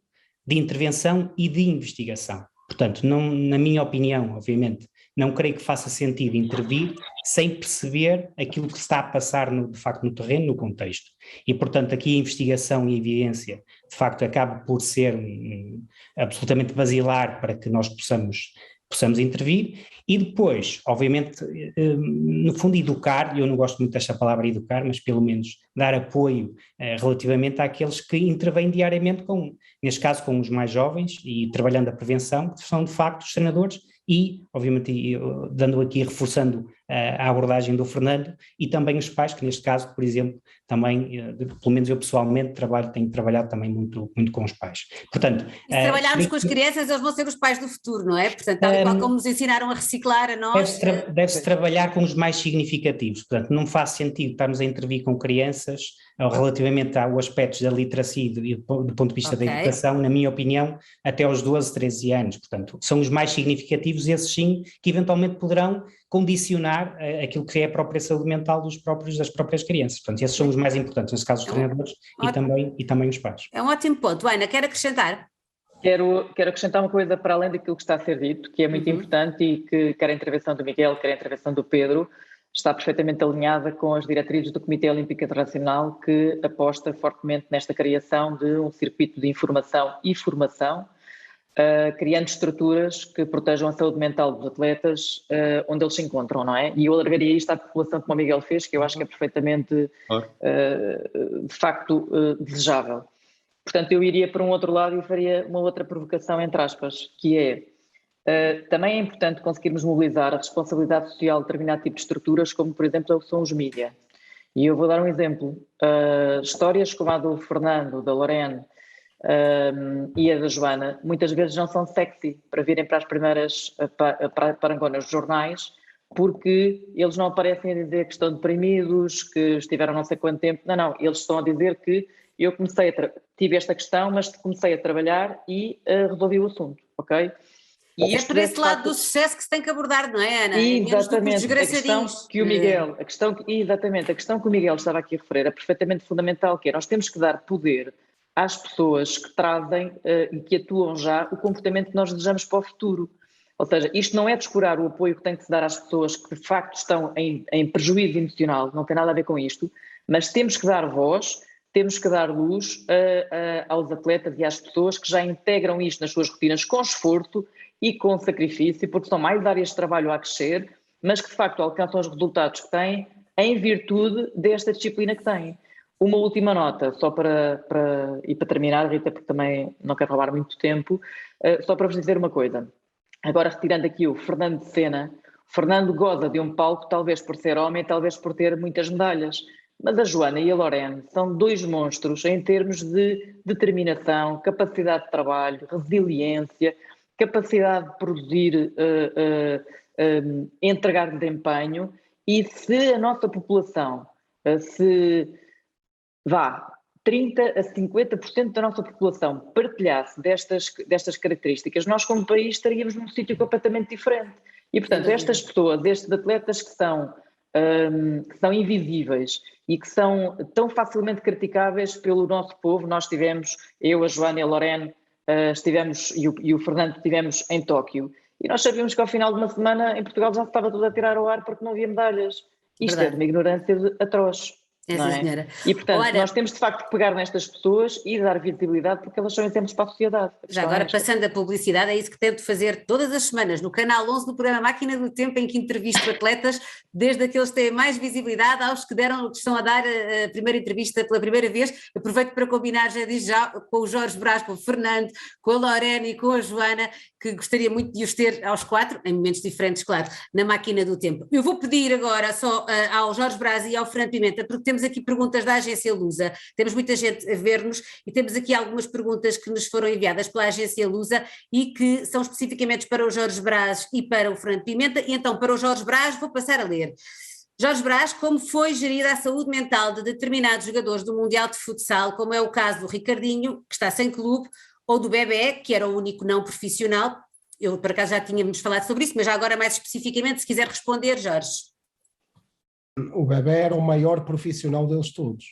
[SPEAKER 8] de intervenção e de investigação. Portanto, não, na minha opinião, obviamente, não creio que faça sentido intervir sem perceber aquilo que se está a passar de facto no terreno, no contexto. E, portanto, aqui a investigação e a evidência, de facto, acaba por ser absolutamente basilar para que nós possamos intervir. E depois, obviamente, no fundo educar, e eu não gosto muito desta palavra educar, mas pelo menos dar apoio relativamente àqueles que intervêm diariamente neste caso com os mais jovens e trabalhando a prevenção, que são de facto os treinadores e, obviamente, reforçando a abordagem do Fernando, e também os pais, que neste caso, por exemplo, também, pelo menos eu pessoalmente tenho trabalhado também muito com os pais. Portanto,
[SPEAKER 2] e se trabalharmos com as crianças, eles vão ser os pais do futuro, não é? Portanto, tal e qual como nos ensinaram a reciclar a nós.
[SPEAKER 8] Deve-se trabalhar com os mais significativos, portanto, não faz sentido estarmos a intervir com crianças relativamente aos aspectos da literacia e do ponto de vista da educação, na minha opinião, até aos 12, 13 anos. Portanto, são os mais significativos, esses sim, que eventualmente poderão condicionar aquilo que é a própria saúde mental das próprias crianças. Portanto, esses são os mais importantes, nesse caso os treinadores e também os pais.
[SPEAKER 2] É um ótimo ponto. Ana, quer acrescentar?
[SPEAKER 6] Quero acrescentar uma coisa para além daquilo que está a ser dito, que é muito importante e que quer a intervenção do Miguel, quer a intervenção do Pedro, está perfeitamente alinhada com as diretrizes do Comitê Olímpico Internacional, que aposta fortemente nesta criação de um circuito de informação e formação, criando estruturas que protejam a saúde mental dos atletas onde eles se encontram, não é? E eu alargaria isto à população como o Miguel fez, que eu acho que é perfeitamente, de facto, desejável. Portanto, eu iria para um outro lado e faria uma outra provocação, entre aspas, que é, também é importante conseguirmos mobilizar a responsabilidade social de determinado tipo de estruturas, como, por exemplo, são os mídia. E eu vou dar um exemplo. Histórias como a do Fernando, da Lorene e a da Joana, muitas vezes não são sexy para virem para as primeiras parangonas dos jornais, porque eles não aparecem a dizer que estão deprimidos, que estiveram não sei quanto tempo. Não, eles estão a dizer que eu tive esta questão, mas comecei a trabalhar e resolvi o assunto, ok?
[SPEAKER 2] E é por esse lado do sucesso que se tem que abordar, não é, Ana?
[SPEAKER 6] Exatamente, a questão que o Miguel, a questão que o Miguel estava aqui a referir é perfeitamente fundamental, que é nós temos que dar poder às pessoas que trazem e que atuam já o comportamento que nós desejamos para o futuro. Ou seja, isto não é descurar o apoio que tem que se dar às pessoas que de facto estão em prejuízo emocional, não tem nada a ver com isto, mas temos que dar voz, temos que dar luz aos atletas e às pessoas que já integram isto nas suas rotinas com esforço e com sacrifício, porque são mais áreas de trabalho a crescer, mas que de facto alcançam os resultados que têm em virtude desta disciplina que têm. Uma última nota, só para terminar, Rita, porque também não quero roubar muito tempo, só para vos dizer uma coisa. Agora, retirando aqui o Fernando de Sena, Fernando goza de um palco, talvez por ser homem, talvez por ter muitas medalhas, mas a Joana e a Lorene são dois monstros em termos de determinação, capacidade de trabalho, resiliência, capacidade de produzir, entregar desempenho, e se a nossa população, 30% a 50% da nossa população partilhasse destas características, nós como país estaríamos num sítio completamente diferente. E portanto estas pessoas, estes atletas que são invisíveis e que são tão facilmente criticáveis pelo nosso povo, nós tivemos, eu, a Joana e a Lorene, estivemos, e o Fernando estivemos em Tóquio, e nós sabíamos que ao final de uma semana em Portugal já estava tudo a tirar ao ar porque não havia medalhas. Isto é de uma ignorância atroz.
[SPEAKER 2] Não é?
[SPEAKER 6] E portanto, nós temos de facto de pegar nestas pessoas e dar visibilidade porque elas são exemplos para a sociedade.
[SPEAKER 2] Já agora, passando a publicidade, é isso que tento fazer todas as semanas no canal 11 do programa Máquina do Tempo, em que entrevisto atletas, desde aqueles que têm mais visibilidade aos que estão a dar a primeira entrevista pela primeira vez. Aproveito para combinar, já com o Jorge Brás, com o Fernando, com a Lorene e com a Joana, que gostaria muito de os ter aos quatro, em momentos diferentes, claro, na Máquina do Tempo. Eu vou pedir agora só ao Jorge Brás e ao Fernando Pimenta, porque temos aqui perguntas da Agência Lusa, temos muita gente a ver-nos e temos aqui algumas perguntas que nos foram enviadas pela Agência Lusa e que são especificamente para o Jorge Brás e para o Fernando Pimenta, e então para o Jorge Brás vou passar a ler. Jorge Brás, como foi gerida a saúde mental de determinados jogadores do Mundial de Futsal, como é o caso do Ricardinho, que está sem clube, ou do Bebé, que era o único não profissional? Eu, por acaso, já tínhamos falado sobre isso, mas já agora mais especificamente, se quiser responder, Jorge.
[SPEAKER 3] O Bebé era o maior profissional deles todos.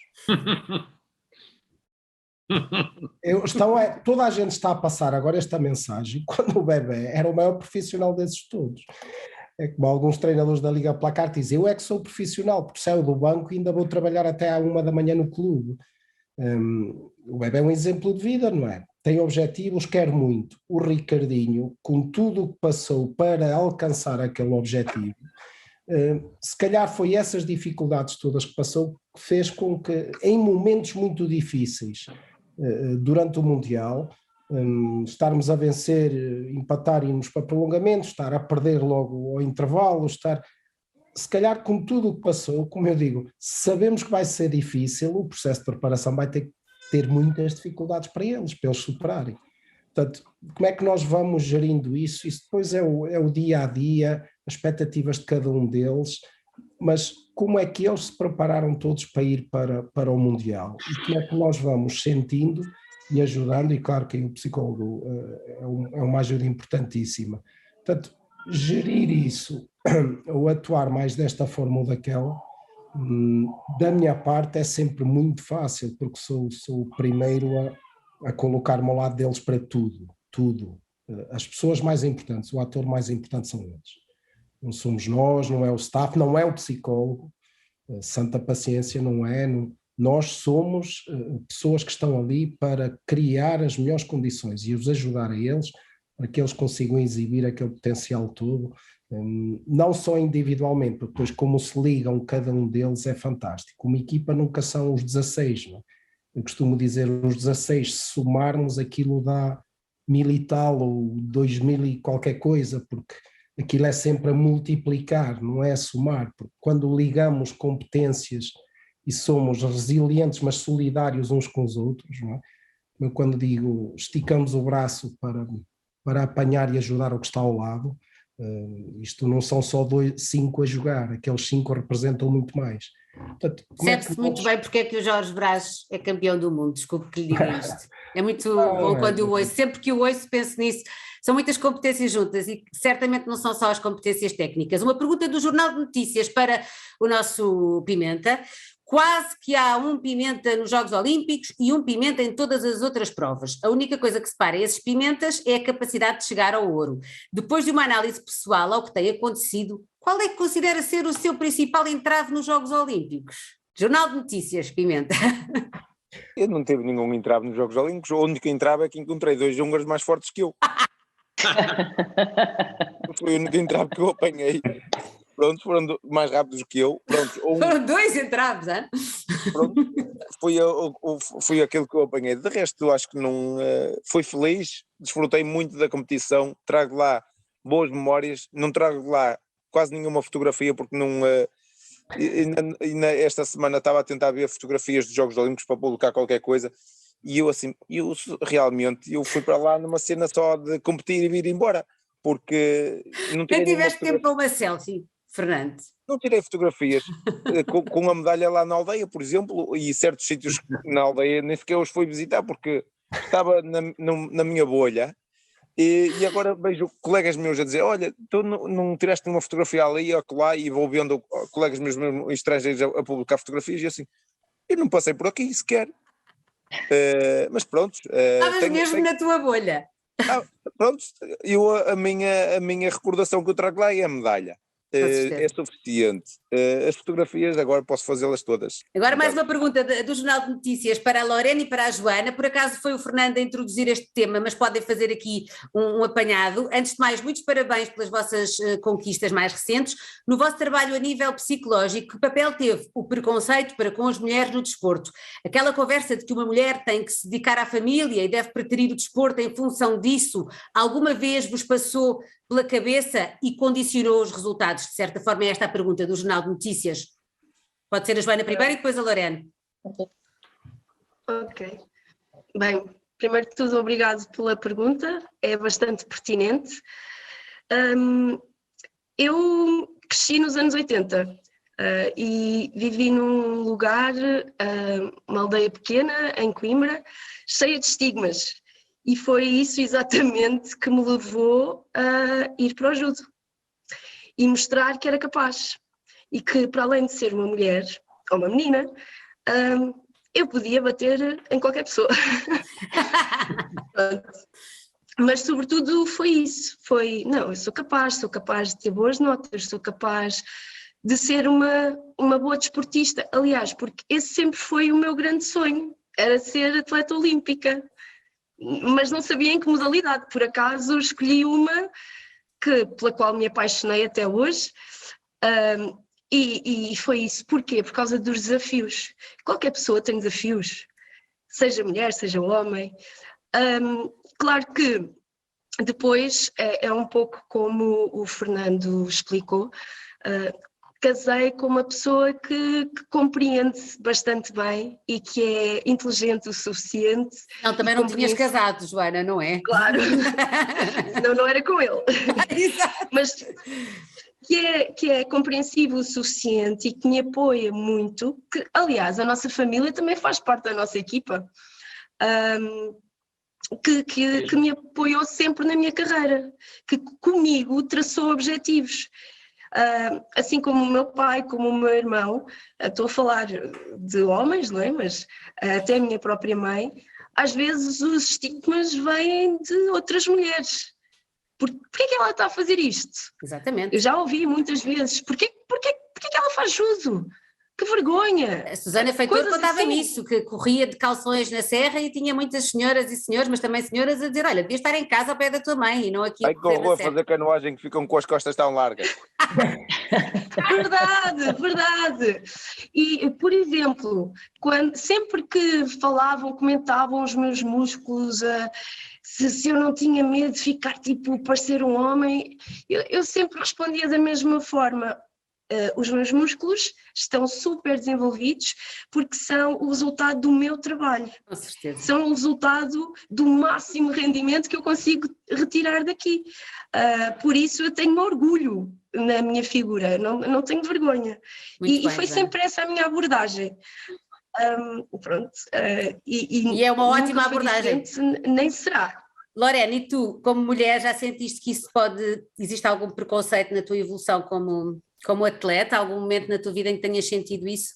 [SPEAKER 3] Toda a gente está a passar agora esta mensagem, quando o Bebé era o maior profissional desses todos. É como alguns treinadores da Liga Placar dizem, eu é que sou profissional, porque saio do banco e ainda vou trabalhar até à 1 da manhã no clube. O Bebé é um exemplo de vida, não é? Tem objetivos, quer muito. O Ricardinho, com tudo o que passou para alcançar aquele objetivo, se calhar foi essas dificuldades todas que passou que fez com que, em momentos muito difíceis, durante o Mundial, estarmos a vencer, empatar e irmos para prolongamento, estar a perder logo ao intervalo, se calhar com tudo o que passou, como eu digo, sabemos que vai ser difícil, o processo de preparação vai ter muitas dificuldades para eles superarem. Portanto, como é que nós vamos gerindo isso? Isso depois é o dia a dia, as expectativas de cada um deles, mas como é que eles se prepararam todos para ir para o Mundial? E como é que nós vamos sentindo e ajudando? E claro que o psicólogo é uma ajuda importantíssima. Portanto, gerir isso ou atuar mais desta forma ou daquela, da minha parte é sempre muito fácil, porque sou o primeiro a colocar-me ao lado deles para tudo. As pessoas mais importantes, o ator mais importante são eles. Não somos nós, não é o staff, não é o psicólogo, santa paciência, não é. Nós somos pessoas que estão ali para criar as melhores condições e os ajudar a eles, para que eles consigam exibir aquele potencial todo, não só individualmente, porque depois como se ligam cada um deles é fantástico. Uma equipa nunca são os 16, não é? Eu costumo dizer os 16, se somarmos aquilo dá 1000 e tal ou 2000 e qualquer coisa, porque aquilo é sempre a multiplicar, não é a somar, porque quando ligamos competências e somos resilientes mas solidários uns com os outros, não é? Eu quando digo esticamos o braço para apanhar e ajudar o que está ao lado, isto não são só 5 a jogar, aqueles 5 representam muito mais.
[SPEAKER 2] Percebe-se muito bem porque é que o Jorge Brás é campeão do mundo, desculpe que lhe diga isto. É muito bom quando o ouço, sempre que o ouço penso nisso, são muitas competências juntas e certamente não são só as competências técnicas. Uma pergunta do Jornal de Notícias para o nosso Pimenta. Quase que há um Pimenta nos Jogos Olímpicos e um Pimenta em todas as outras provas. A única coisa que separa esses Pimentas é a capacidade de chegar ao ouro. Depois de uma análise pessoal ao que tem acontecido, qual é que considera ser o seu principal entrave nos Jogos Olímpicos? Jornal de Notícias, Pimenta.
[SPEAKER 4] Eu não tive nenhum entrave nos Jogos Olímpicos, o único entrave é que encontrei 2 húngaros mais fortes que eu. Foi o único entrave que eu apanhei. Pronto, foram mais rápidos que eu. Pronto,
[SPEAKER 2] foram 2 entraves, hein?
[SPEAKER 4] Pronto, foi aquilo que eu apanhei. De resto, acho que não fui feliz, desfrutei muito da competição, trago lá boas memórias, não trago lá quase nenhuma fotografia, porque não. Esta semana estava a tentar ver fotografias dos Jogos Olímpicos para publicar qualquer coisa, e eu realmente fui para lá numa cena só de competir e vir embora, porque não
[SPEAKER 2] tiveste tempo para uma selfie, Fernando?
[SPEAKER 4] Não tirei fotografias com a medalha lá na aldeia, por exemplo, e certos sítios na aldeia nem sequer os fui visitar porque estava na minha bolha, e agora vejo colegas meus a dizer, olha, tu não tiraste nenhuma fotografia ali ou lá, e vou vendo colegas meus mesmo estrangeiros a publicar fotografias, e assim, eu não passei por aqui sequer, mas pronto.
[SPEAKER 2] Estavas mesmo na tua bolha.
[SPEAKER 4] Pronto, a minha recordação que eu trago lá é a medalha. É suficiente. As fotografias agora posso fazê-las todas.
[SPEAKER 2] Agora mais uma pergunta do Jornal de Notícias para a Lorena e para a Joana. Por acaso foi o Fernando a introduzir este tema, mas podem fazer aqui um apanhado. Antes de mais, muitos parabéns pelas vossas conquistas mais recentes. No vosso trabalho a nível psicológico, que papel teve o preconceito para com as mulheres no desporto? Aquela conversa de que uma mulher tem que se dedicar à família e deve preterir o desporto em função disso, alguma vez vos passou pela cabeça e condicionou os resultados? De certa forma é esta a pergunta do Jornal de Notícias. Pode ser a Joana primeiro e depois a Lorena.
[SPEAKER 9] Ok. Bem, primeiro de tudo, obrigado pela pergunta, é bastante pertinente. Eu cresci nos anos 80 e vivi num lugar, uma aldeia pequena, em Coimbra, cheia de estigmas. E foi isso exatamente que me levou a ir para o judo e mostrar que era capaz e que, para além de ser uma mulher ou uma menina, eu podia bater em qualquer pessoa. Mas sobretudo foi isso, eu sou capaz de ter boas notas, sou capaz de ser uma boa desportista, aliás, porque esse sempre foi o meu grande sonho, era ser atleta olímpica. Mas não sabia em que modalidade, por acaso escolhi uma pela qual me apaixonei até hoje, e foi isso. Porquê? Por causa dos desafios. Qualquer pessoa tem desafios, seja mulher, seja homem. Claro que depois é um pouco como o Fernando explicou, casei com uma pessoa que compreende bastante bem e que é inteligente o suficiente.
[SPEAKER 2] Não, também não tinhas casado, Joana, não é?
[SPEAKER 9] Claro, senão não era com ele.
[SPEAKER 2] Exato.
[SPEAKER 9] Mas que é compreensível o suficiente e que me apoia muito, que aliás a nossa família também faz parte da nossa equipa, que me apoiou sempre na minha carreira, que comigo traçou objetivos. Assim como o meu pai, como o meu irmão, estou a falar de homens, não é? Mas até a minha própria mãe, às vezes os estigmas vêm de outras mulheres. Porquê que ela está a fazer isto?
[SPEAKER 2] Exatamente.
[SPEAKER 9] Eu já ouvi muitas vezes, porquê que ela faz judo? Que vergonha!
[SPEAKER 2] A Susana Feitor contava-me isso, que corria de calções na serra e tinha muitas senhoras e senhores, mas também senhoras a dizer, olha, devias estar em casa ao pé da tua mãe e não aqui a correr na serra.
[SPEAKER 4] A fazer canoagem que ficam com as costas tão largas.
[SPEAKER 9] Verdade. E, por exemplo, sempre que falavam, comentavam os meus músculos, se eu não tinha medo de ficar tipo, parecer um homem, eu sempre respondia da mesma forma. Os meus músculos estão super desenvolvidos porque são o resultado do meu trabalho.
[SPEAKER 2] Com certeza.
[SPEAKER 9] São o resultado do máximo rendimento que eu consigo retirar daqui. Por isso eu tenho orgulho na minha figura, não tenho vergonha. E foi sempre essa a minha abordagem.
[SPEAKER 2] E é uma ótima abordagem.
[SPEAKER 9] Nem será.
[SPEAKER 2] Lorena, e tu, como mulher, já sentiste que existe algum preconceito na tua evolução como atleta? Algum momento na tua vida em que tenhas sentido isso?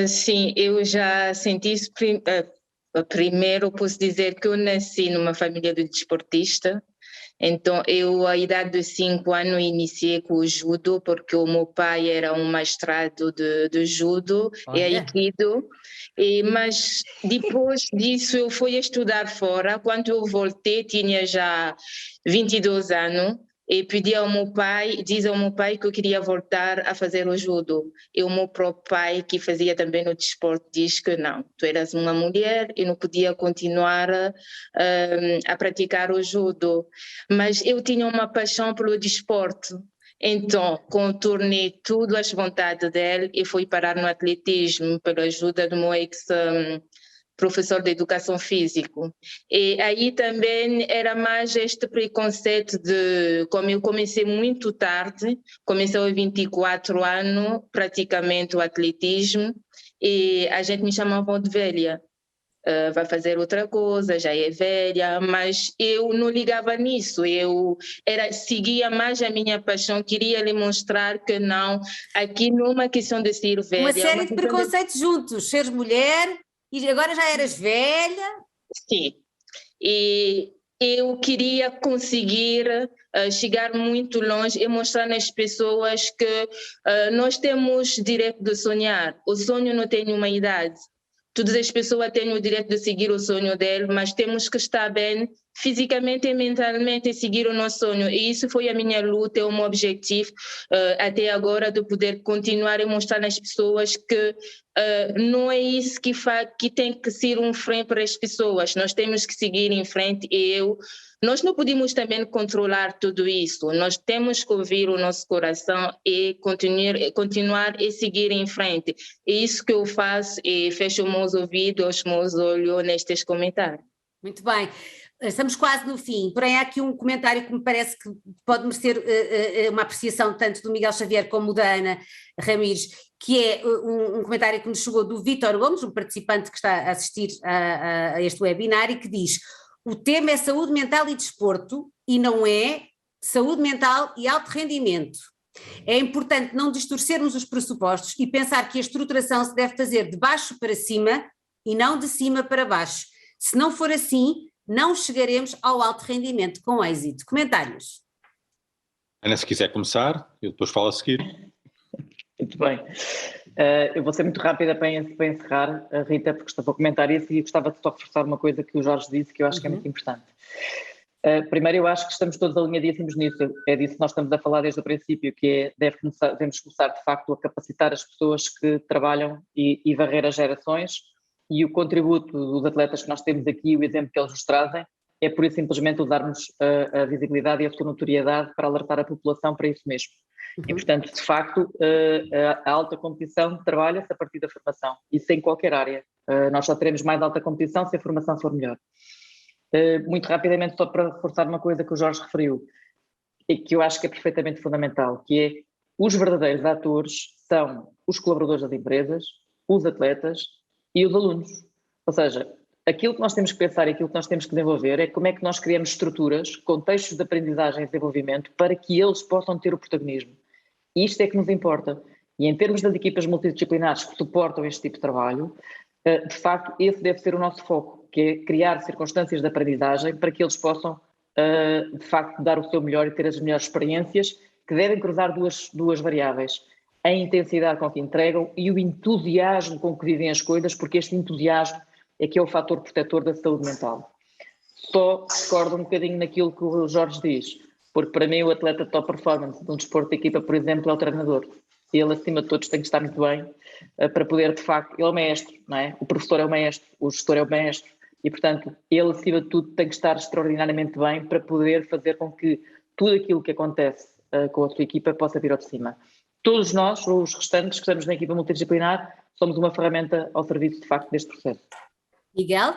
[SPEAKER 7] Sim, eu já senti isso. Primeiro, posso dizer que eu nasci numa família de desportista. Então, eu, à idade de 5 anos, iniciei com o judo, porque o meu pai era um mestrado de judo e aikido. Mas depois disso, eu fui estudar fora. Quando eu voltei, tinha já 22 anos. E pedi ao meu pai, diz ao meu pai que eu queria voltar a fazer o judo. E o meu próprio pai, que fazia também no desporto, diz que não, tu eras uma mulher e não podia continuar a praticar o judo. Mas eu tinha uma paixão pelo desporto. Então, contornei tudo às vontades dele e fui parar no atletismo pela ajuda do meu professor de educação física. E aí também era mais este preconceito de, como eu comecei muito tarde, comecei aos 24 anos, praticamente o atletismo, e a gente me chamava de velha. Vai fazer outra coisa, já é velha, mas eu não ligava nisso, seguia mais a minha paixão, queria lhe mostrar que não, aqui não é uma questão de ser velha.
[SPEAKER 2] Uma série de preconceitos juntos, seres mulher e agora já eras velha.
[SPEAKER 7] Sim, e eu queria conseguir chegar muito longe e mostrar nas pessoas que nós temos direito de sonhar, o sonho não tem uma idade. Todas as pessoas têm o direito de seguir o sonho dele, mas temos que estar bem fisicamente e mentalmente e seguir o nosso sonho. E isso foi a minha luta, é o meu objetivo até agora, de poder continuar a mostrar nas pessoas que não é isso que tem que ser um freio para as pessoas. Nós temos que seguir em frente nós não podemos também controlar tudo isso. Nós temos que ouvir o nosso coração e continuar a seguir em frente. É isso que eu faço e fecho os meus ouvidos, os meus olhos nestes comentários.
[SPEAKER 2] Muito bem. Estamos quase no fim, porém há aqui um comentário que me parece que pode merecer uma apreciação tanto do Miguel Xavier como da Ana Ramires, que é um comentário que nos chegou do Vítor Gomes, um participante que está a assistir a este webinar e que diz: o tema é saúde mental e desporto e não é saúde mental e alto rendimento. É importante não distorcermos os pressupostos e pensar que a estruturação se deve fazer de baixo para cima e não de cima para baixo. Se não for assim, não chegaremos ao alto rendimento com êxito. Comentários?
[SPEAKER 5] Ana, se quiser começar, eu depois falo a seguir.
[SPEAKER 6] Muito bem. Eu vou ser muito rápida para encerrar, Rita, porque estou a comentar isso e gostava de só reforçar uma coisa que o Jorge disse que eu acho que é muito importante. Primeiro, eu acho que estamos todos alinhadíssimos nisso, é disso que nós estamos a falar desde o princípio, que é devemos começar de facto a capacitar as pessoas que trabalham e varrer as gerações, e o contributo dos atletas que nós temos aqui, o exemplo que eles nos trazem, é por isso simplesmente usarmos a visibilidade e a sua notoriedade para alertar a população para isso mesmo. E, portanto, de facto, a alta competição trabalha-se a partir da formação, isso em qualquer área. Nós só teremos mais alta competição se a formação for melhor. Muito rapidamente, só para reforçar uma coisa que o Jorge referiu, e que eu acho que é perfeitamente fundamental, que é os verdadeiros atores são os colaboradores das empresas, os atletas e os alunos. Ou seja, aquilo que nós temos que pensar e aquilo que nós temos que desenvolver é como é que nós criamos estruturas, contextos de aprendizagem e desenvolvimento para que eles possam ter o protagonismo. E isto é que nos importa. E em termos das equipas multidisciplinares que suportam este tipo de trabalho, de facto, esse deve ser o nosso foco, que é criar circunstâncias de aprendizagem para que eles possam, de facto, dar o seu melhor e ter as melhores experiências, que devem cruzar duas variáveis. A intensidade com que entregam e o entusiasmo com que vivem as coisas, porque este entusiasmo é que é o fator protetor da saúde mental. Só discordo um bocadinho naquilo que o Jorge diz, porque para mim o atleta top performance de um desporto de equipa, por exemplo, é o treinador. Ele, acima de todos, tem que estar muito bem para poder, de facto, ele é o mestre, não é? O professor é o mestre, o gestor é o mestre e, portanto, ele, acima de tudo, tem que estar extraordinariamente bem para poder fazer com que tudo aquilo que acontece com a sua equipa possa vir ao de cima. Todos nós, os restantes que estamos na equipa multidisciplinar, somos uma ferramenta ao serviço, de facto, deste processo.
[SPEAKER 2] Miguel?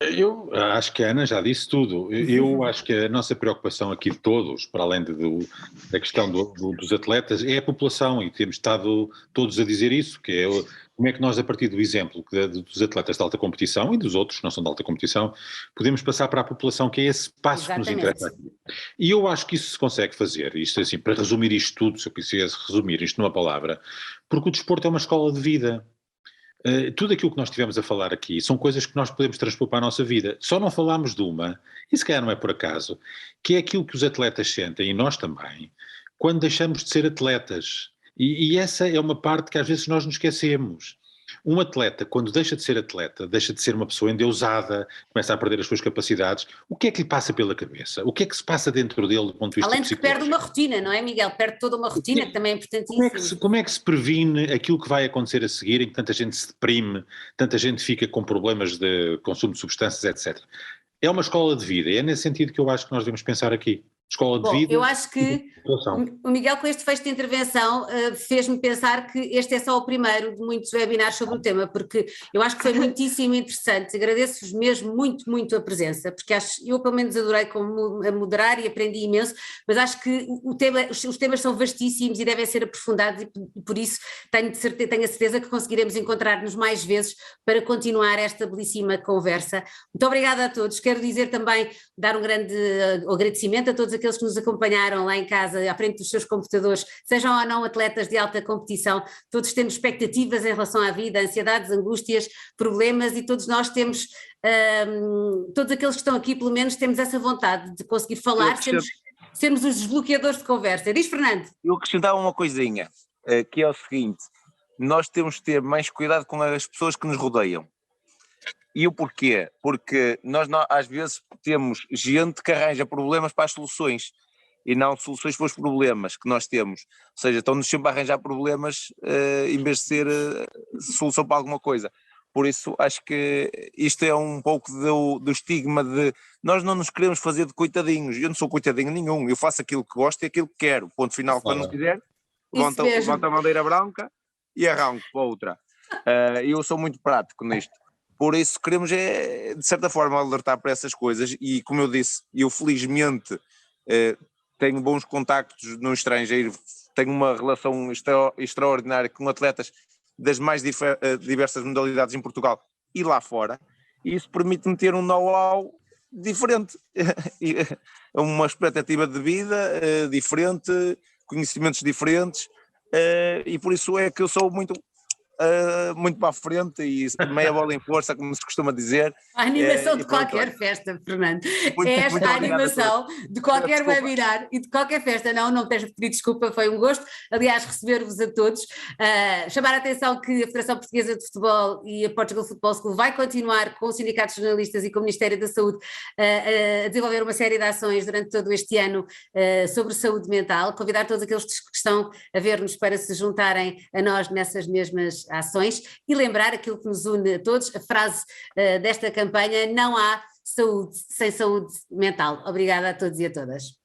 [SPEAKER 5] Eu acho que a Ana já disse tudo. Eu acho que a nossa preocupação aqui de todos, para além da questão dos atletas, é a população, e temos estado todos a dizer isso, que é como é que nós, a partir do exemplo dos atletas de alta competição e dos outros que não são de alta competição, podemos passar para a população, que é esse passo que nos interessa aqui. E eu acho que isso se consegue fazer, isto assim, para resumir isto tudo, se eu quisesse resumir isto numa palavra, porque o desporto é uma escola de vida. Tudo aquilo que nós estivemos a falar aqui são coisas que nós podemos transpor para a nossa vida. Só não falámos de uma, e se calhar não é por acaso, que é aquilo que os atletas sentem, e nós também, quando deixamos de ser atletas. E essa é uma parte que às vezes nós nos esquecemos. Um atleta, quando deixa de ser atleta, deixa de ser uma pessoa endeusada, começa a perder as suas capacidades, o que é que lhe passa pela cabeça? O que é que se passa dentro dele do ponto de vista
[SPEAKER 2] além de que perde uma rotina, não é, Miguel? Perde toda uma rotina, que também é importantíssimo.
[SPEAKER 5] Como é que se previne aquilo que vai acontecer a seguir, em que tanta gente se deprime, tanta gente fica com problemas de consumo de substâncias, etc. É uma escola de vida, e é nesse sentido que eu acho que nós devemos pensar aqui. Escola de vida.
[SPEAKER 2] Eu acho que o Miguel, com este fecho de intervenção, fez-me pensar que este é só o primeiro de muitos webinars sobre o tema, porque eu acho que foi muitíssimo interessante. Agradeço-vos mesmo muito a presença, porque eu pelo menos adorei a moderar e aprendi imenso, mas acho que os temas são vastíssimos e devem ser aprofundados e por isso tenho a certeza que conseguiremos encontrar-nos mais vezes para continuar esta belíssima conversa. Muito obrigada a todos. Quero dizer também, dar um grande agradecimento a todos aqueles que nos acompanharam lá em casa, à frente dos seus computadores, sejam ou não atletas de alta competição, todos temos expectativas em relação à vida, ansiedades, angústias, problemas, e todos nós temos, todos aqueles que estão aqui pelo menos temos essa vontade de conseguir falar, sermos os desbloqueadores de conversa. Diz, Fernando.
[SPEAKER 4] Eu acrescentava uma coisinha, que é o seguinte: nós temos de ter mais cuidado com as pessoas que nos rodeiam. E o porquê? Porque nós às vezes temos gente que arranja problemas para as soluções e não soluções para os problemas que nós temos. Ou seja, estão-nos sempre a arranjar problemas em vez de ser solução para alguma coisa. Por isso acho que isto é um pouco do estigma de nós não nos queremos fazer de coitadinhos. Eu não sou coitadinho nenhum, eu faço aquilo que gosto e aquilo que quero. Ponto final, quando não quiser, levanta a bandeira branca e arranco para outra. Eu sou muito prático nisto. Por isso queremos, de certa forma, alertar para essas coisas e, como eu disse, eu felizmente tenho bons contactos no estrangeiro, tenho uma relação extraordinária com atletas das mais diversas modalidades em Portugal e lá fora, e isso permite-me ter um know-how diferente, uma expectativa de vida diferente, conhecimentos diferentes, e por isso é que eu sou muito para a frente e meia bola em força, como se costuma dizer.
[SPEAKER 2] A animação de qualquer festa, Fernando. Esta animação de qualquer webinar e de qualquer festa. Não tens de pedir desculpa, foi um gosto. Aliás, receber-vos a todos. Chamar a atenção que a Federação Portuguesa de Futebol e a Portugal Football School vai continuar com os sindicatos de jornalistas e com o Ministério da Saúde a desenvolver uma série de ações durante todo este ano sobre saúde mental. Convidar todos aqueles que estão a ver-nos para se juntarem a nós nessas mesmas ações e lembrar aquilo que nos une a todos, a frase desta campanha: não há saúde sem saúde mental. Obrigada a todos e a todas.